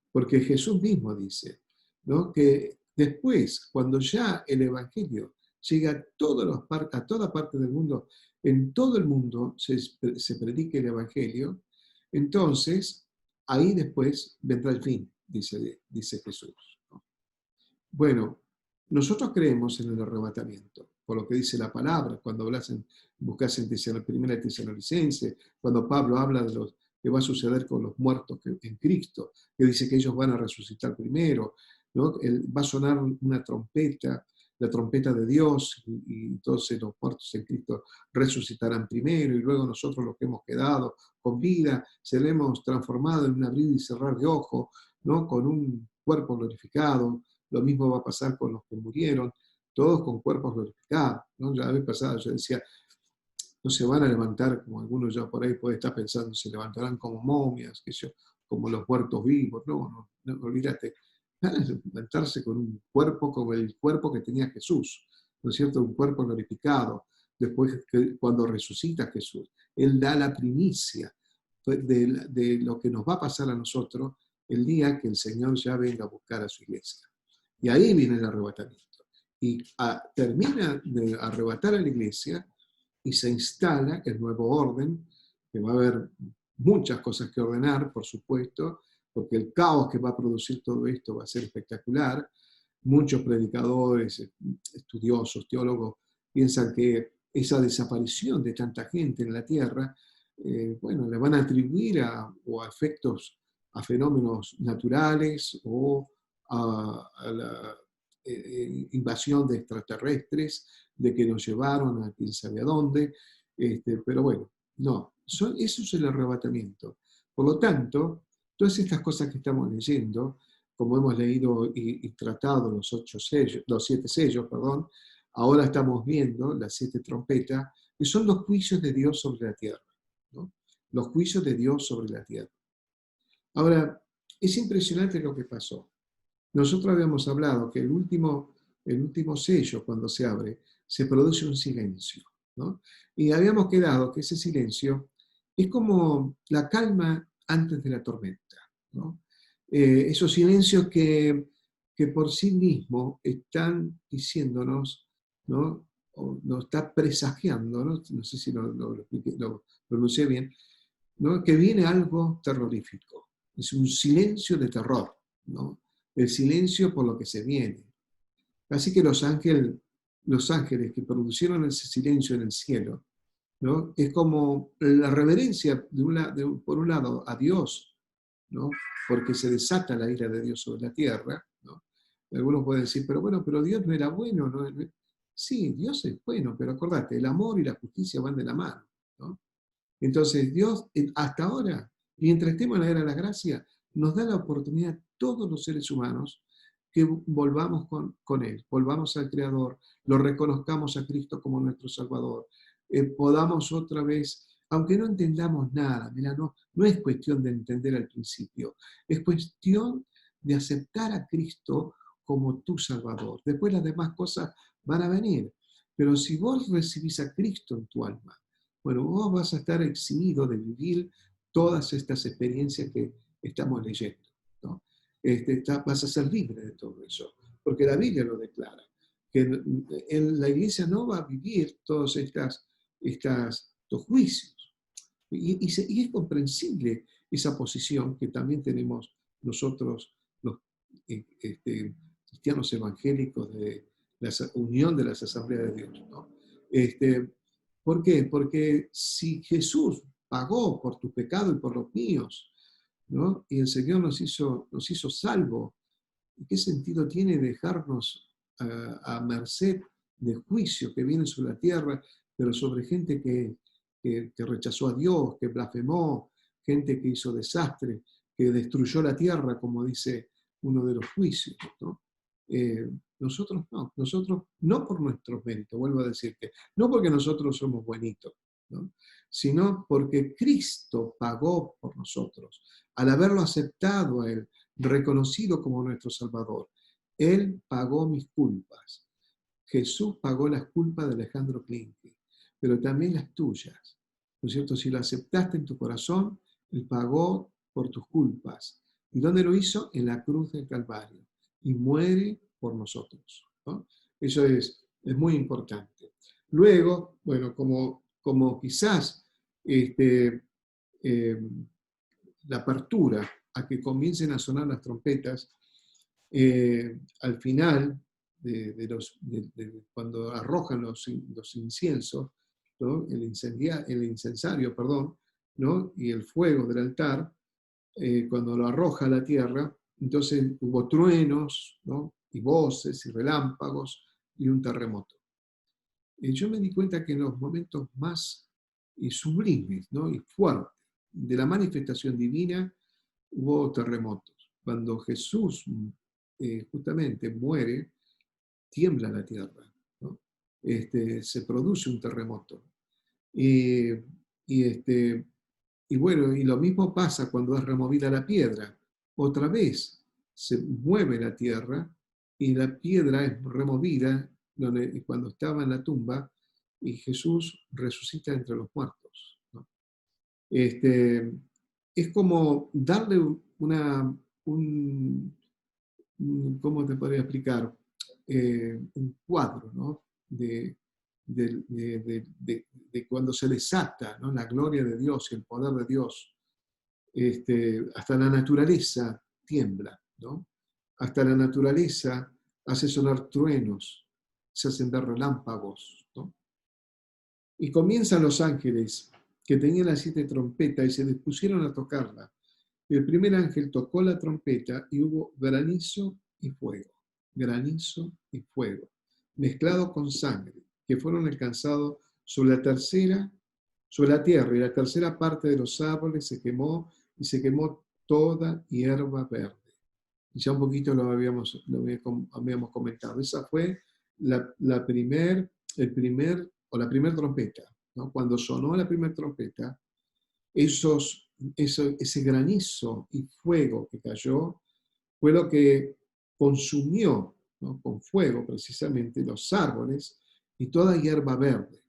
Porque Jesús mismo dice, ¿no?, que después, cuando ya el Evangelio llega a toda parte del mundo, en todo el mundo se predique el Evangelio, entonces ahí después vendrá el fin, dice Jesús, ¿no? Bueno, nosotros creemos en el arrebatamiento, por lo que dice la palabra, cuando buscas en 1 Tesalonicenses, cuando Pablo habla de lo que va a suceder con los muertos en Cristo, que dice que ellos van a resucitar primero, ¿no? Va a sonar una trompeta, la trompeta de Dios, y entonces los muertos en Cristo resucitarán primero, y luego nosotros los que hemos quedado con vida, seremos transformados en un abrir y cerrar de ojos, ¿no? Con un cuerpo glorificado. Lo mismo va a pasar con los que murieron, todos con cuerpos glorificados, ¿no? Ya la vez pasada yo decía, no se van a levantar, como algunos ya por ahí puede estar pensando, se levantarán como momias, como los muertos vivos. No, olvídate. Van a levantarse con un cuerpo como el cuerpo que tenía Jesús, ¿no es cierto? Un cuerpo glorificado. Después, cuando resucita Jesús, Él da la primicia de lo que nos va a pasar a nosotros el día que el Señor ya venga a buscar a su iglesia. Y ahí viene el arrebatamiento. Y termina de arrebatar a la iglesia y se instala el nuevo orden, que va a haber muchas cosas que ordenar, por supuesto, porque el caos que va a producir todo esto va a ser espectacular. Muchos predicadores, estudiosos, teólogos, piensan que esa desaparición de tanta gente en la tierra, bueno, le van a atribuir a efectos, a fenómenos naturales o a la invasión de extraterrestres, de que nos llevaron a quién sabe a dónde, pero bueno, no, eso es el arrebatamiento. Por lo tanto, todas estas cosas que estamos leyendo, como hemos leído y tratado los 7 sellos, perdón, ahora estamos viendo las 7 trompetas, que son los juicios de Dios sobre la tierra, ¿no? Los juicios de Dios sobre la tierra. Ahora, es impresionante lo que pasó. Nosotros habíamos hablado que el último sello, cuando se abre, se produce un silencio, ¿no? Y habíamos quedado que ese silencio es como la calma antes de la tormenta, ¿no? Esos silencios que por sí mismos están diciéndonos, ¿no? O nos está presagiando, no sé si lo pronuncié bien, ¿no? Que viene algo terrorífico. Es un silencio de terror, ¿no? El silencio por lo que se viene. Así que los ángeles que producieron ese silencio en el cielo, ¿no? Es como la reverencia, por un lado, a Dios, ¿no? Porque se desata la ira de Dios sobre la tierra, ¿no? Algunos pueden decir, pero Dios no era bueno, ¿no? Sí, Dios es bueno, pero acordate, el amor y la justicia van de la mano, ¿no? Entonces, Dios, hasta ahora, mientras estemos en la era de la gracia, nos da la oportunidad a todos los seres humanos que volvamos con Él, volvamos al Creador, lo reconozcamos a Cristo como nuestro Salvador, podamos otra vez, aunque no entendamos nada, mira, no es cuestión de entender al principio, es cuestión de aceptar a Cristo como tu Salvador. Después las demás cosas van a venir, pero si vos recibís a Cristo en tu alma, bueno, vos vas a estar eximido de vivir todas estas experiencias que estamos leyendo, ¿no? Vas a ser libre de todo eso, porque la Biblia lo declara, que la iglesia no va a vivir todos estos juicios. Y es comprensible esa posición que también tenemos nosotros, los cristianos evangélicos de la Unión de las Asambleas de Dios, ¿no? ¿Por qué? Porque si Jesús pagó por tu pecado y por los míos, ¿no? Y el Señor nos hizo salvos, ¿qué sentido tiene dejarnos a merced de juicio que viene sobre la tierra, pero sobre gente que rechazó a Dios, que blasfemó, gente que hizo desastre, que destruyó la tierra, como dice uno de los juicios, ¿no? Nosotros no por nuestros méritos, vuelvo a decirte, no porque nosotros somos buenitos, ¿no? Sino porque Cristo pagó por nosotros. Al haberlo aceptado a Él, reconocido como nuestro Salvador, Él pagó mis culpas. Jesús pagó las culpas de Alejandro Klinke, pero también las tuyas, ¿no es cierto? Si lo aceptaste en tu corazón, Él pagó por tus culpas. ¿Y dónde lo hizo? En la cruz del Calvario. Y muere por nosotros, ¿no? Eso es muy importante. Luego, bueno, como quizás eh, la apertura a que comiencen a sonar las trompetas, al final, cuando arrojan los inciensos, ¿no? el incensario, perdón, ¿no? Y el fuego del altar, cuando lo arroja a la tierra, entonces hubo truenos, ¿no? Y voces y relámpagos y un terremoto. Yo me di cuenta que en los momentos más sublimes, ¿no? Y fuertes de la manifestación divina hubo terremotos. Cuando Jesús justamente muere, tiembla la tierra, ¿no? Se produce un terremoto. Y, y bueno, y lo mismo pasa cuando es removida la piedra. Otra vez se mueve la tierra y la piedra es removida cuando estaba en la tumba y Jesús resucita entre los muertos, ¿no? Es como darle ¿cómo te podría explicar? Un cuadro, ¿no? De cuando se desata, ¿no? La gloria de Dios y el poder de Dios. Hasta la naturaleza tiembla, ¿no? Hasta la naturaleza hace sonar truenos, se hacen ver relámpagos, ¿no? Y comienzan los ángeles que tenían las 7 trompetas y se dispusieron a tocarla. El primer ángel tocó la trompeta y hubo granizo y fuego, mezclado con sangre, que fueron alcanzados sobre la tierra, y la tercera parte de los árboles se quemó, y se quemó toda hierba verde. Y ya un poquito lo habíamos comentado. Esa fue la primera trompeta, ¿no? Cuando sonó la primera trompeta, ese granizo y fuego que cayó fue lo que consumió, ¿no? Con fuego precisamente los árboles y toda hierba verde.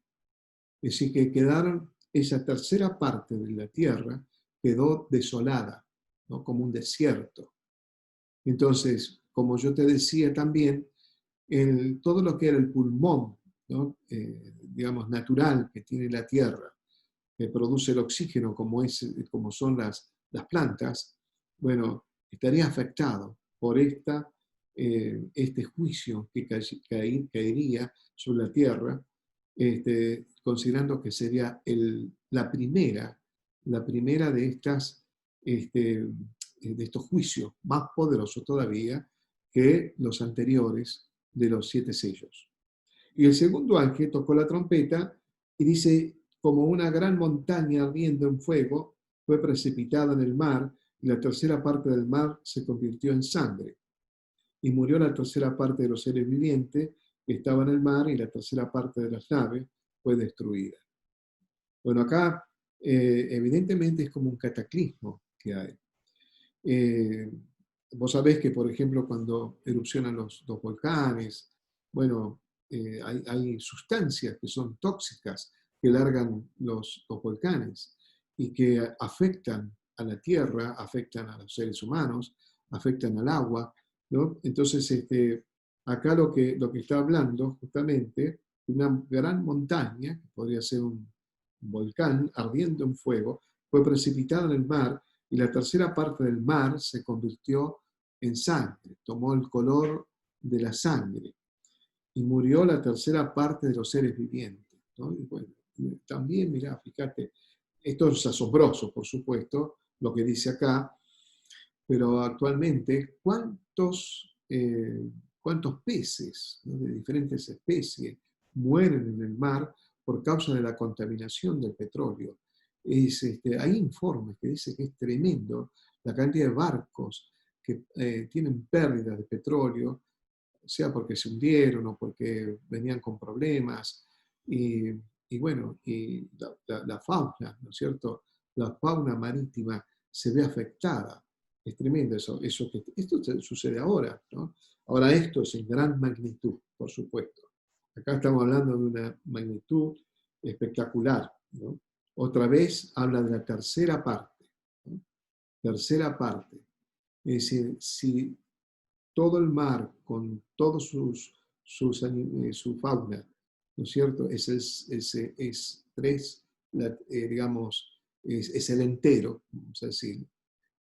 Es decir, que quedaron, esa tercera parte de la tierra quedó desolada, ¿no? Como un desierto. Entonces, como yo te decía también, todo lo que era el pulmón, ¿no? Digamos, natural que tiene la tierra, que produce el oxígeno como son las plantas, bueno, estaría afectado por este juicio que caería sobre la tierra, considerando que sería la primera de estos juicios, más poderosos todavía que los anteriores de los 7 sellos. Y el segundo ángel tocó la trompeta y dice, como una gran montaña ardiendo en fuego, fue precipitada en el mar, y la tercera parte del mar se convirtió en sangre. Y murió la tercera parte de los seres vivientes que estaban en el mar, y la tercera parte de las naves fue destruida. Bueno, acá evidentemente es como un cataclismo que hay. Vos sabés que, por ejemplo, cuando erupcionan los volcanes, bueno, hay sustancias que son tóxicas que largan los volcanes y que afectan a la tierra, afectan a los seres humanos, afectan al agua, ¿no? Entonces, acá lo que está hablando justamente de una gran montaña, que podría ser un volcán ardiendo en fuego, fue precipitada en el mar, y la tercera parte del mar se convirtió en sangre, tomó el color de la sangre, y murió la tercera parte de los seres vivientes, ¿no? Y bueno, también, mirá, fíjate, esto es asombroso, por supuesto, lo que dice acá, pero actualmente, ¿cuántos peces, ¿no? De diferentes especies mueren en el mar por causa de la contaminación del petróleo? Hay informes que dicen que es tremendo la cantidad de barcos que tienen pérdidas de petróleo, sea porque se hundieron o porque venían con problemas. Y bueno, y la fauna, ¿no es cierto? La fauna marítima se ve afectada. Es tremendo esto sucede ahora, ¿no? Ahora esto es en gran magnitud, por supuesto. Acá estamos hablando de una magnitud espectacular, ¿no? Otra vez habla de la tercera parte, ¿no? Tercera parte. Es decir, si todo el mar, con todos su fauna, ¿no es cierto? Digamos, es el entero, vamos a decir.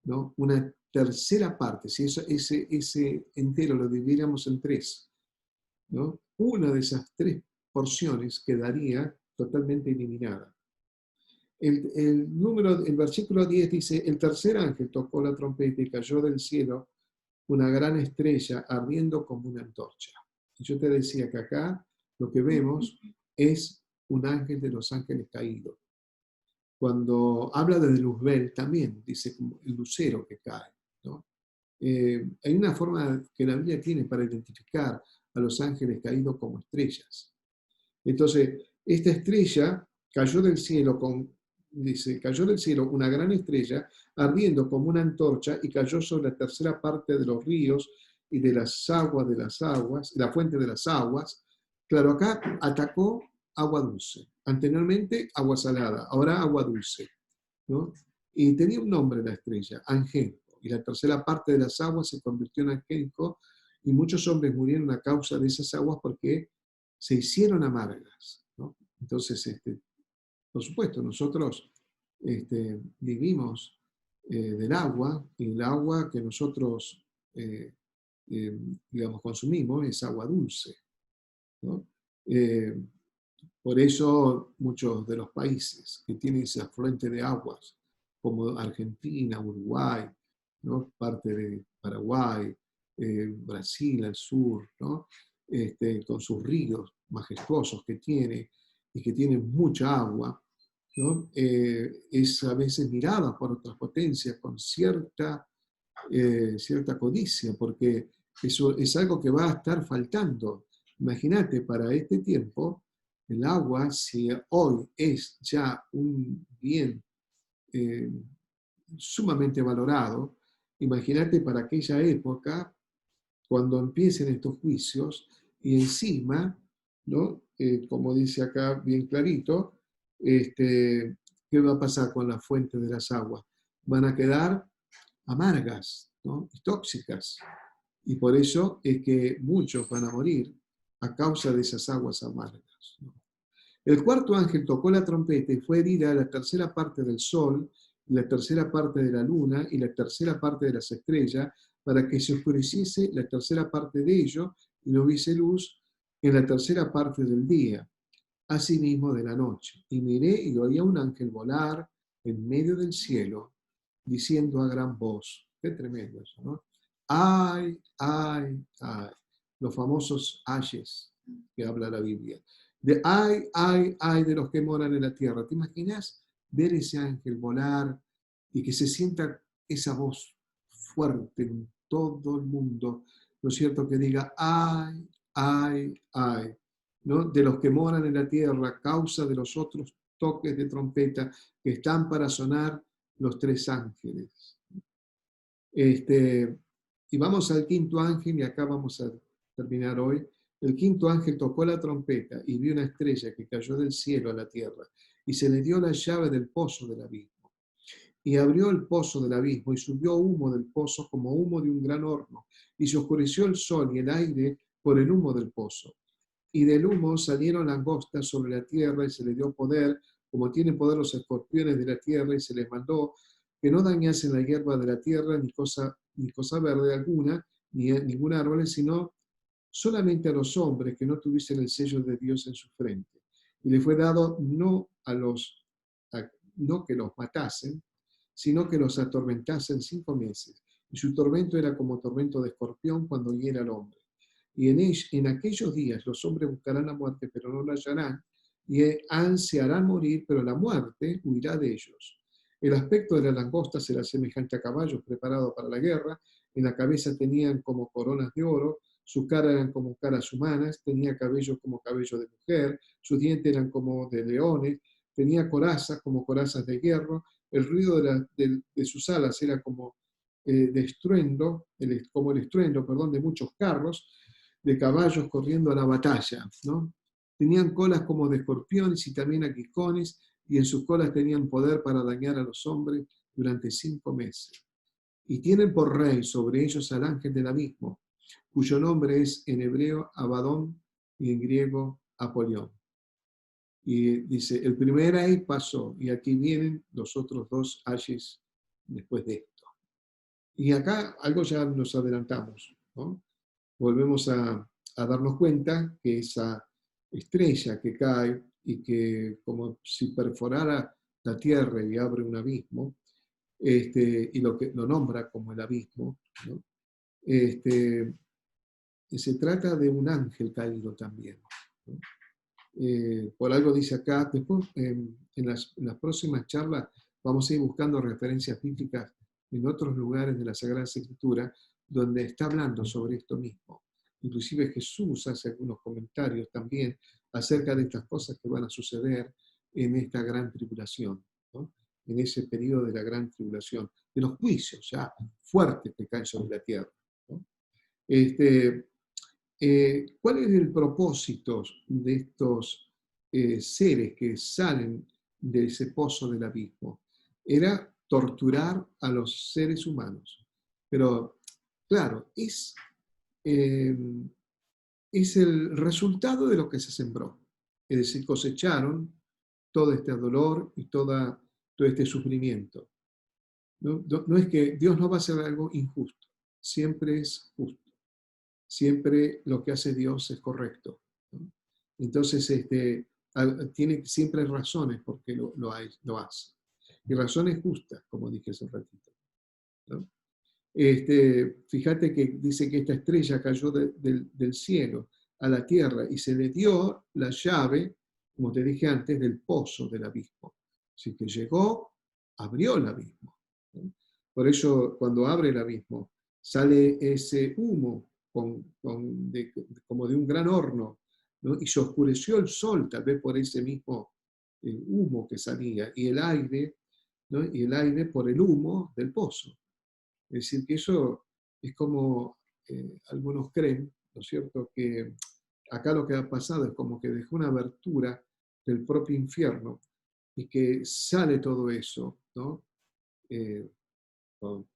¿no? Una tercera parte, si ese entero lo dividiéramos en tres, ¿no? Una de esas tres porciones quedaría totalmente eliminada. El versículo 10 dice, el tercer ángel tocó la trompeta y cayó del cielo una gran estrella ardiendo como una antorcha. Y yo te decía que acá lo que vemos es un ángel de los ángeles caídos. Cuando habla de Luzbel también dice como el lucero que cae, ¿no? Hay una forma que la Biblia tiene para identificar a los ángeles caídos como estrellas. Entonces, esta estrella cayó del cielo cayó del cielo una gran estrella ardiendo como una antorcha y cayó sobre la tercera parte de los ríos y de las aguas, la fuente de las aguas. Claro, acá atacó agua dulce. Anteriormente agua salada, ahora agua dulce, ¿no? Y tenía un nombre la estrella, Angélico, y la tercera parte de las aguas se convirtió en Angélico y muchos hombres murieron a causa de esas aguas porque se hicieron amargas, ¿no? Entonces, por supuesto, nosotros vivimos del agua, y el agua que nosotros, digamos, consumimos es agua dulce, ¿no? Eh, por eso muchos de los países que tienen ese afluente de aguas, como Argentina, Uruguay, ¿no? Parte de Paraguay, Brasil al sur, ¿no? Con sus ríos majestuosos que tiene y que tienen mucha agua, ¿no? Es a veces mirada por otras potencias con cierta codicia, porque eso es algo que va a estar faltando. Imagínate, para este tiempo, el agua, si hoy es ya un bien eh, sumamente valorado, imagínate para aquella época, cuando empiecen estos juicios, y encima, ¿no? Como dice acá bien clarito, ¿qué va a pasar con la fuente de las aguas? Van a quedar amargas, ¿no? Y tóxicas. Y por eso es que muchos van a morir a causa de esas aguas amargas, ¿no? El cuarto ángel tocó la trompeta y fue herida la tercera parte del sol, la tercera parte de la luna y la tercera parte de las estrellas, para que se oscureciese la tercera parte de ello y no hubiese luz en la tercera parte del día, asimismo de la noche. Y miré y oía un ángel volar en medio del cielo, diciendo a gran voz, qué tremendo eso, ¿no? Ay, ay, ay, los famosos ayes que habla la Biblia. De ay, ay, ay de los que moran en la tierra. ¿Te imaginas ver ese ángel volar y que se sienta esa voz fuerte en todo el mundo, ¿no es cierto? Que diga ay, ay, ay, ¿no? De los que moran en la tierra a causa de los otros toques de trompeta que están para sonar los tres ángeles. Y vamos al quinto ángel, y acá vamos a terminar hoy. El quinto ángel tocó la trompeta y vio una estrella que cayó del cielo a la tierra, y se le dio la llave del pozo del abismo. Y abrió el pozo del abismo, y subió humo del pozo como humo de un gran horno, y se oscureció el sol y el aire por el humo del pozo. Y del humo salieron langostas sobre la tierra, y se le dio poder, como tienen poder los escorpiones de la tierra, y se les mandó que no dañasen la hierba de la tierra, ni cosa verde alguna, ni ningún árbol, sino solamente a los hombres que no tuviesen el sello de Dios en su frente. Y le fue dado no que los matasen, sino que los atormentasen 5 meses. Y su tormento era como tormento de escorpión cuando hiera al hombre. Y en aquellos días los hombres buscarán la muerte, pero no la hallarán, y ansiarán morir, pero la muerte huirá de ellos. El aspecto de la langosta será semejante a caballos preparados para la guerra. En la cabeza tenían como coronas de oro, su cara eran como caras humanas, tenía cabello como cabello de mujer, sus dientes eran como de leones, tenía corazas como corazas de hierro, el ruido de sus alas era como de estruendo, como el estruendo, perdón, de muchos carros, de caballos corriendo a la batalla, ¿no? Tenían colas como de escorpiones y también aguijones, y en sus colas tenían poder para dañar a los hombres durante 5 meses. Y tienen por rey sobre ellos al ángel del abismo, cuyo nombre es en hebreo Abadón y en griego Apolión. Y dice, el primer ay pasó, y aquí vienen los otros 2 ayes después de esto. Y acá algo ya nos adelantamos, ¿no? Volvemos a darnos cuenta que esa estrella que cae y que como si perforara la tierra y abre un abismo, y lo que lo nombra como el abismo, ¿no? Este, Se trata de un ángel caído también, ¿no? Por algo dice acá, después en las próximas charlas vamos a ir buscando referencias bíblicas en otros lugares de la Sagrada Escritura donde está hablando sobre esto mismo. Inclusive Jesús hace algunos comentarios también acerca de estas cosas que van a suceder en esta gran tribulación, ¿no? En ese periodo de la gran tribulación, de los juicios ya fuertes que caen sobre la tierra, ¿no? Este, ¿Cuál es el propósito de estos seres que salen de ese pozo del abismo? Era torturar a los seres humanos. Pero, claro, eh, es el resultado de lo que se sembró. Es decir, cosecharon todo este dolor y todo este sufrimiento. No es que Dios no va a hacer algo injusto, siempre es justo. Siempre lo que hace Dios es correcto, ¿no? Entonces, tiene siempre razones por qué lo hace. Y razones justas, como dije hace un ratito, ¿no? Fíjate que dice que esta estrella cayó del cielo a la tierra y se le dio la llave, como te dije antes, del pozo del abismo. Así que llegó, abrió el abismo, ¿no? Por eso cuando abre el abismo sale ese humo como de un gran horno, ¿no? Y se oscureció el sol, tal vez por ese mismo humo que salía, y el aire, ¿no? Y el aire por el humo del pozo. Es decir, que eso es como algunos creen, ¿no es cierto?, que acá lo que ha pasado es como que dejó una abertura del propio infierno y que sale todo eso, ¿no? Con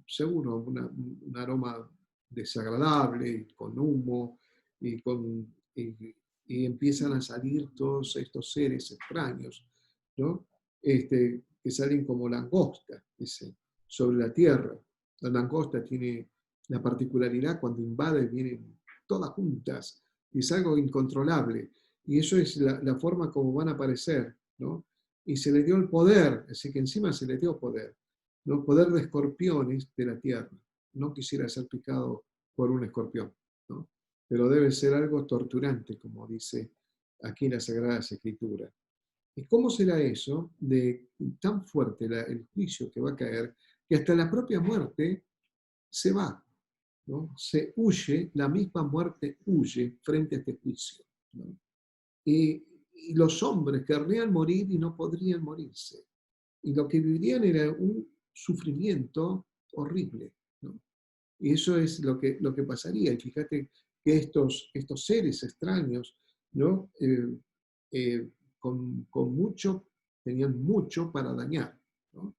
seguro un aroma desagradable, con humo, y, y empiezan a salir todos estos seres extraños, ¿no? Que salen como langostas, dice, sobre la tierra. La langosta tiene la particularidad cuando invade, vienen todas juntas, y es algo incontrolable. Y eso es la forma como van a aparecer, ¿no? Y se le dio el poder, así que encima se le dio poder, ¿no? Poder de escorpiones de la tierra. No quisiera ser picado por un escorpión, ¿no? Pero debe ser algo torturante, como dice aquí en las Sagradas Escrituras. ¿Y cómo será eso de tan fuerte el juicio que va a caer, que hasta la propia muerte se va, ¿no? Se huye, la misma muerte huye frente a este juicio, ¿no? Y los hombres querrían morir y no podrían morirse. Y lo que vivirían era un sufrimiento horrible, ¿no? Y eso es lo que pasaría. Y fíjate que estos seres extraños, ¿no? Tenían mucho para dañar, ¿no?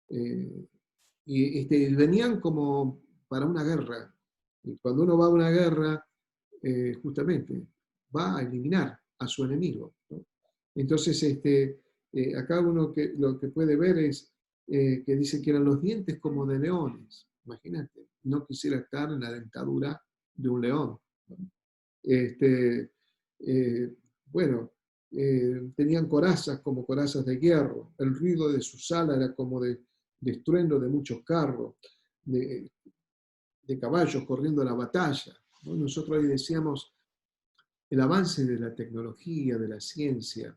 Eh, y venían como para una guerra. Y cuando uno va a una guerra, justamente, va a eliminar a su enemigo, ¿no? Entonces, acá lo que puede ver es que dice que eran los dientes como de leones. Imagínate, no quisiera estar en la dentadura de un león, ¿no? Este, eh, bueno, tenían corazas como corazas de hierro. El ruido de sus alas era como de estruendo de muchos carros, de caballos corriendo a la batalla, ¿no? Nosotros ahí decíamos el avance de la tecnología, de la ciencia,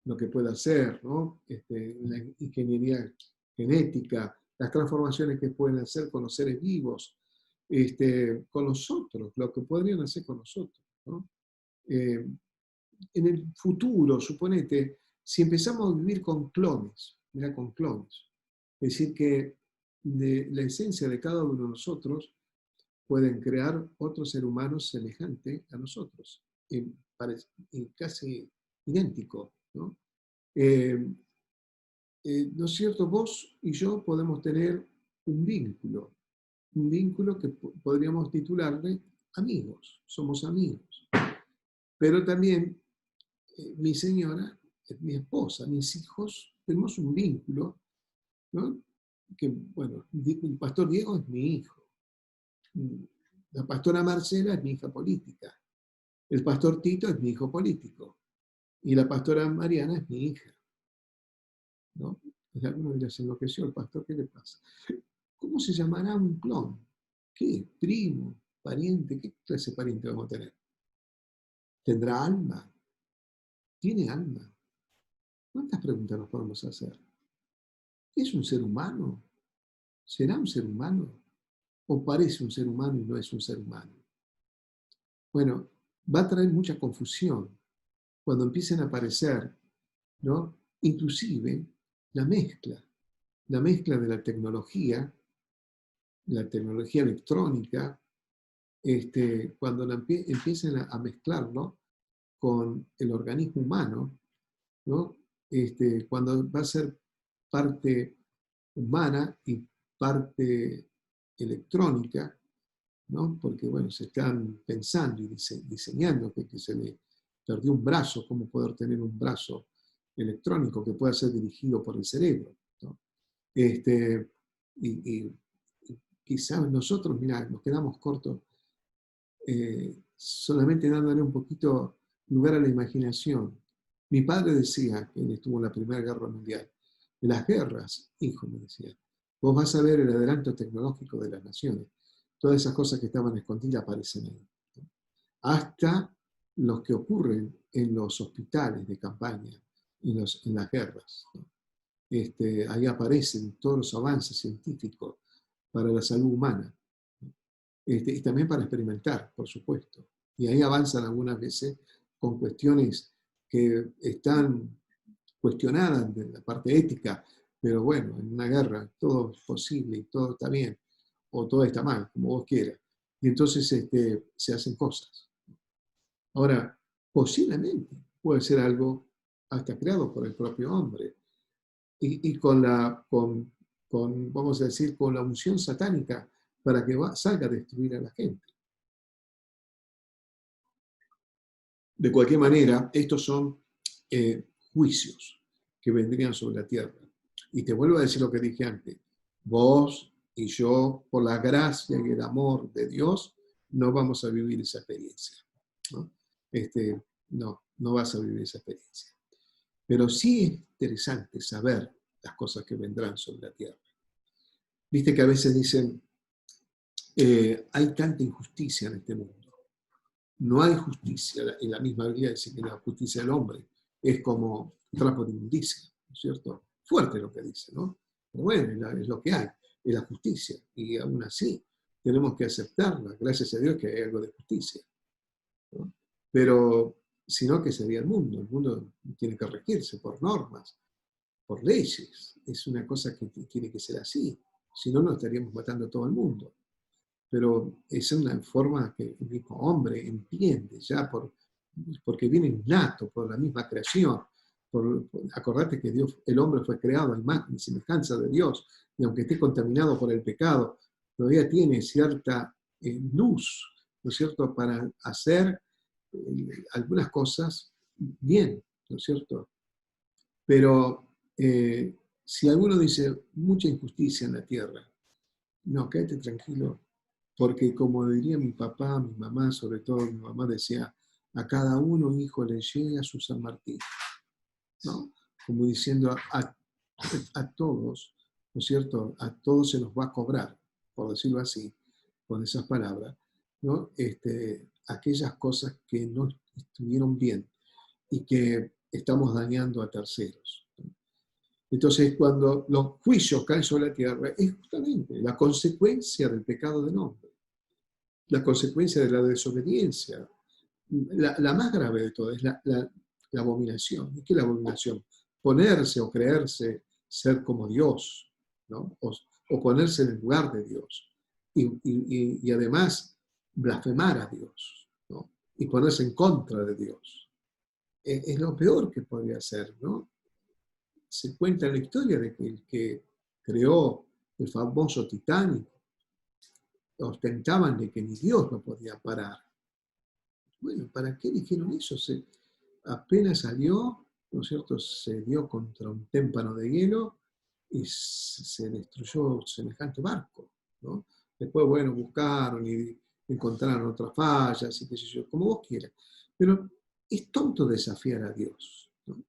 lo que puede hacer, ¿no? La ingeniería genética, las transformaciones que pueden hacer con los seres vivos, con nosotros, lo que podrían hacer con nosotros, ¿no? Eh, en el futuro, suponete, si empezamos a vivir con clones, mira, con clones, es decir, que de la esencia de cada uno de nosotros pueden crear otro ser humano semejante a nosotros, casi idéntico, ¿no? Eh, ¿No es cierto? Vos y yo podemos tener un vínculo que podríamos titularle amigos, somos amigos. Pero también mi señora es mi esposa, mis hijos, tenemos un vínculo, ¿no? que, bueno, el pastor Diego es mi hijo. La pastora Marcela es mi hija política. El pastor Tito es mi hijo político. Y la pastora Mariana es mi hija. ¿No? Y alguno dirá, se enloqueció el pastor, ¿qué le pasa? ¿Cómo se llamará un clon? ¿Qué? ¿Primo? ¿Pariente? ¿Qué clase de pariente vamos a tener? ¿Tendrá alma? ¿Tiene alma? ¿Cuántas preguntas nos podemos hacer? ¿Es un ser humano? ¿Será un ser humano? ¿O parece un ser humano y no es un ser humano? Bueno, va a traer mucha confusión cuando empiecen a aparecer, ¿no? Inclusive la mezcla de la tecnología electrónica, cuando empiecen a mezclarlo con el organismo humano, ¿no? Cuando va a ser parte humana y parte electrónica, ¿no? Porque, bueno, se están pensando y diseñando que se le perdió un brazo, cómo poder tener un brazo electrónico que pueda ser dirigido por el cerebro, ¿no? Y quizás nosotros, mira, nos quedamos cortos solamente dándole un poquito lugar a la imaginación. Mi padre decía, que él estuvo en la Primera Guerra Mundial, de las guerras, hijo, me decía, vos vas a ver el adelanto tecnológico de las naciones. Todas esas cosas que estaban escondidas aparecen ahí, ¿no? Hasta los que ocurren en los hospitales de campaña, en las guerras, ¿no? Ahí aparecen todos los avances científicos para la salud humana, ¿no? Y también para experimentar, por supuesto. Y ahí avanzan algunas veces con cuestiones que están cuestionadas de la parte ética, pero bueno, en una guerra todo es posible y todo está bien, o todo está mal, como vos quieras. Y entonces se hacen cosas. Ahora, posiblemente puede ser algo hasta creado por el propio hombre. Y vamos a decir, con la unción satánica para que salga a destruir a la gente. De cualquier manera, estos son juicios que vendrían sobre la tierra. Y te vuelvo a decir lo que dije antes. Vos y yo, por la gracia y el amor de Dios, no vamos a vivir esa experiencia, ¿no? No vas a vivir esa experiencia. Pero sí es interesante saber las cosas que vendrán sobre la tierra. Viste que a veces dicen, hay tanta injusticia en este mundo. No hay justicia. En la misma Biblia dice que la justicia del hombre es como trapo de inmundicia, ¿no es cierto? Fuerte lo que dice, ¿no? Pero bueno, es lo que hay, es la justicia. Y aún así, tenemos que aceptarla. Gracias a Dios que hay algo de justicia, ¿no? Pero, si no, ¿qué sería el mundo? El mundo tiene que regirse por normas, por leyes. Es una cosa que tiene que ser así. Si no, nos estaríamos matando a todo el mundo. Pero es una forma que el mismo hombre entiende, ya porque viene innato por la misma creación. Acordate que el hombre fue creado a imagen y semejanza de Dios, y aunque esté contaminado por el pecado, todavía tiene cierta luz, ¿no es cierto?, para hacer algunas cosas bien, ¿no es cierto? Pero si alguno dice mucha injusticia en la tierra, no, quédate tranquilo, porque como diría mi papá, mi mamá, sobre todo mi mamá decía, a cada uno, hijo, le llega su San Martín, ¿no? Como diciendo a todos, ¿no es cierto? A todos se nos va a cobrar, por decirlo así, con esas palabras, ¿no? Aquellas cosas que no estuvieron bien y que estamos dañando a terceros. Entonces, cuando los juicios caen sobre la tierra, es justamente la consecuencia del pecado del hombre, la consecuencia de la desobediencia. La más grave de todo es la abominación. ¿Y qué es la abominación? Ponerse o creerse ser como Dios, ¿no? O ponerse en el lugar de Dios. Y además blasfemar a Dios, ¿no? Y ponerse en contra de Dios. Es lo peor que podría hacer, ¿no? Se cuenta en la historia de que el que creó el famoso Titanic ostentaban de que ni Dios lo podía parar. Bueno, ¿para qué dijeron eso? Apenas salió, ¿no es cierto? Se dio contra un témpano de hielo y se destruyó semejante barco, ¿no? Después, bueno, buscaron y encontraron otras fallas y qué sé yo, como vos quieras. Pero es tonto desafiar a Dios, ¿no?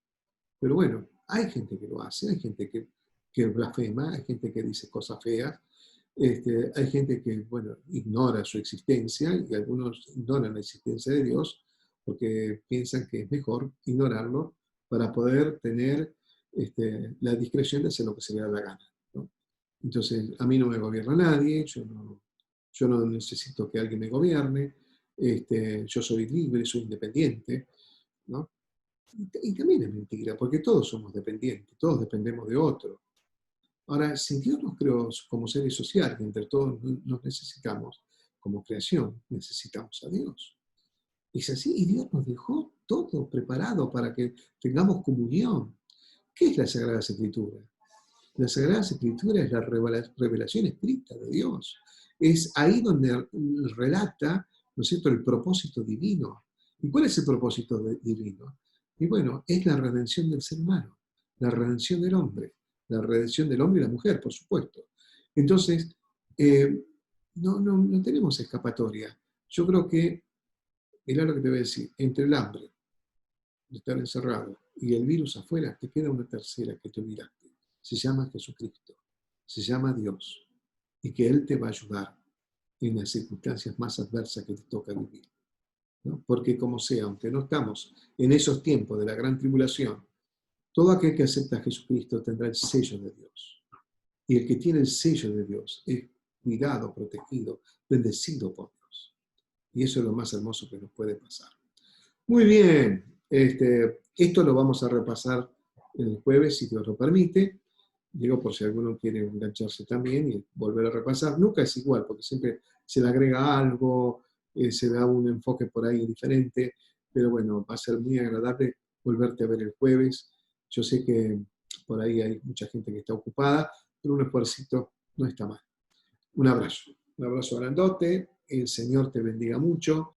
Pero bueno, hay gente que lo hace, hay gente que blasfema, hay gente que dice cosas feas, hay gente que, bueno, ignora su existencia y algunos ignoran la existencia de Dios porque piensan que es mejor ignorarlo para poder tener la discreción de hacer lo que se le da la gana, ¿no? Entonces, a mí no me gobierna nadie, yo no necesito que alguien me gobierne, yo soy libre, soy independiente, ¿no? Y también es mentira, porque todos somos dependientes, todos dependemos de otro. Ahora, si Dios nos creó como seres sociales, entre todos nos necesitamos, como creación, necesitamos a Dios. Es así, y Dios nos dejó todo preparado para que tengamos comunión. ¿Qué es la Sagrada Escritura? La Sagrada Escritura es la revelación escrita de Dios. Es ahí donde relata, ¿no es cierto?, el propósito divino. ¿Y cuál es el propósito divino? Y bueno, es la redención del ser humano, la redención del hombre, la redención del hombre y la mujer, por supuesto. Entonces, no tenemos escapatoria. Yo creo que, mirá lo que te voy a decir, entre el hambre de estar encerrado y el virus afuera, te queda una tercera que te olvidaste. Se llama Jesucristo, se llama Dios, y que Él te va a ayudar en las circunstancias más adversas que te toca vivir, ¿no? Porque como sea, aunque no estamos en esos tiempos de la gran tribulación, todo aquel que acepta a Jesucristo tendrá el sello de Dios. Y el que tiene el sello de Dios es cuidado, protegido, bendecido por Dios. Y eso es lo más hermoso que nos puede pasar. Muy bien, esto lo vamos a repasar el jueves, si Dios lo permite. Digo, por si alguno quiere engancharse también y volver a repasar. Nunca es igual, porque siempre se le agrega algo, se da un enfoque por ahí diferente, pero bueno, va a ser muy agradable volverte a ver el jueves. Yo sé que por ahí hay mucha gente que está ocupada, pero un esfuercito no está mal. Un abrazo grandote, el Señor te bendiga mucho.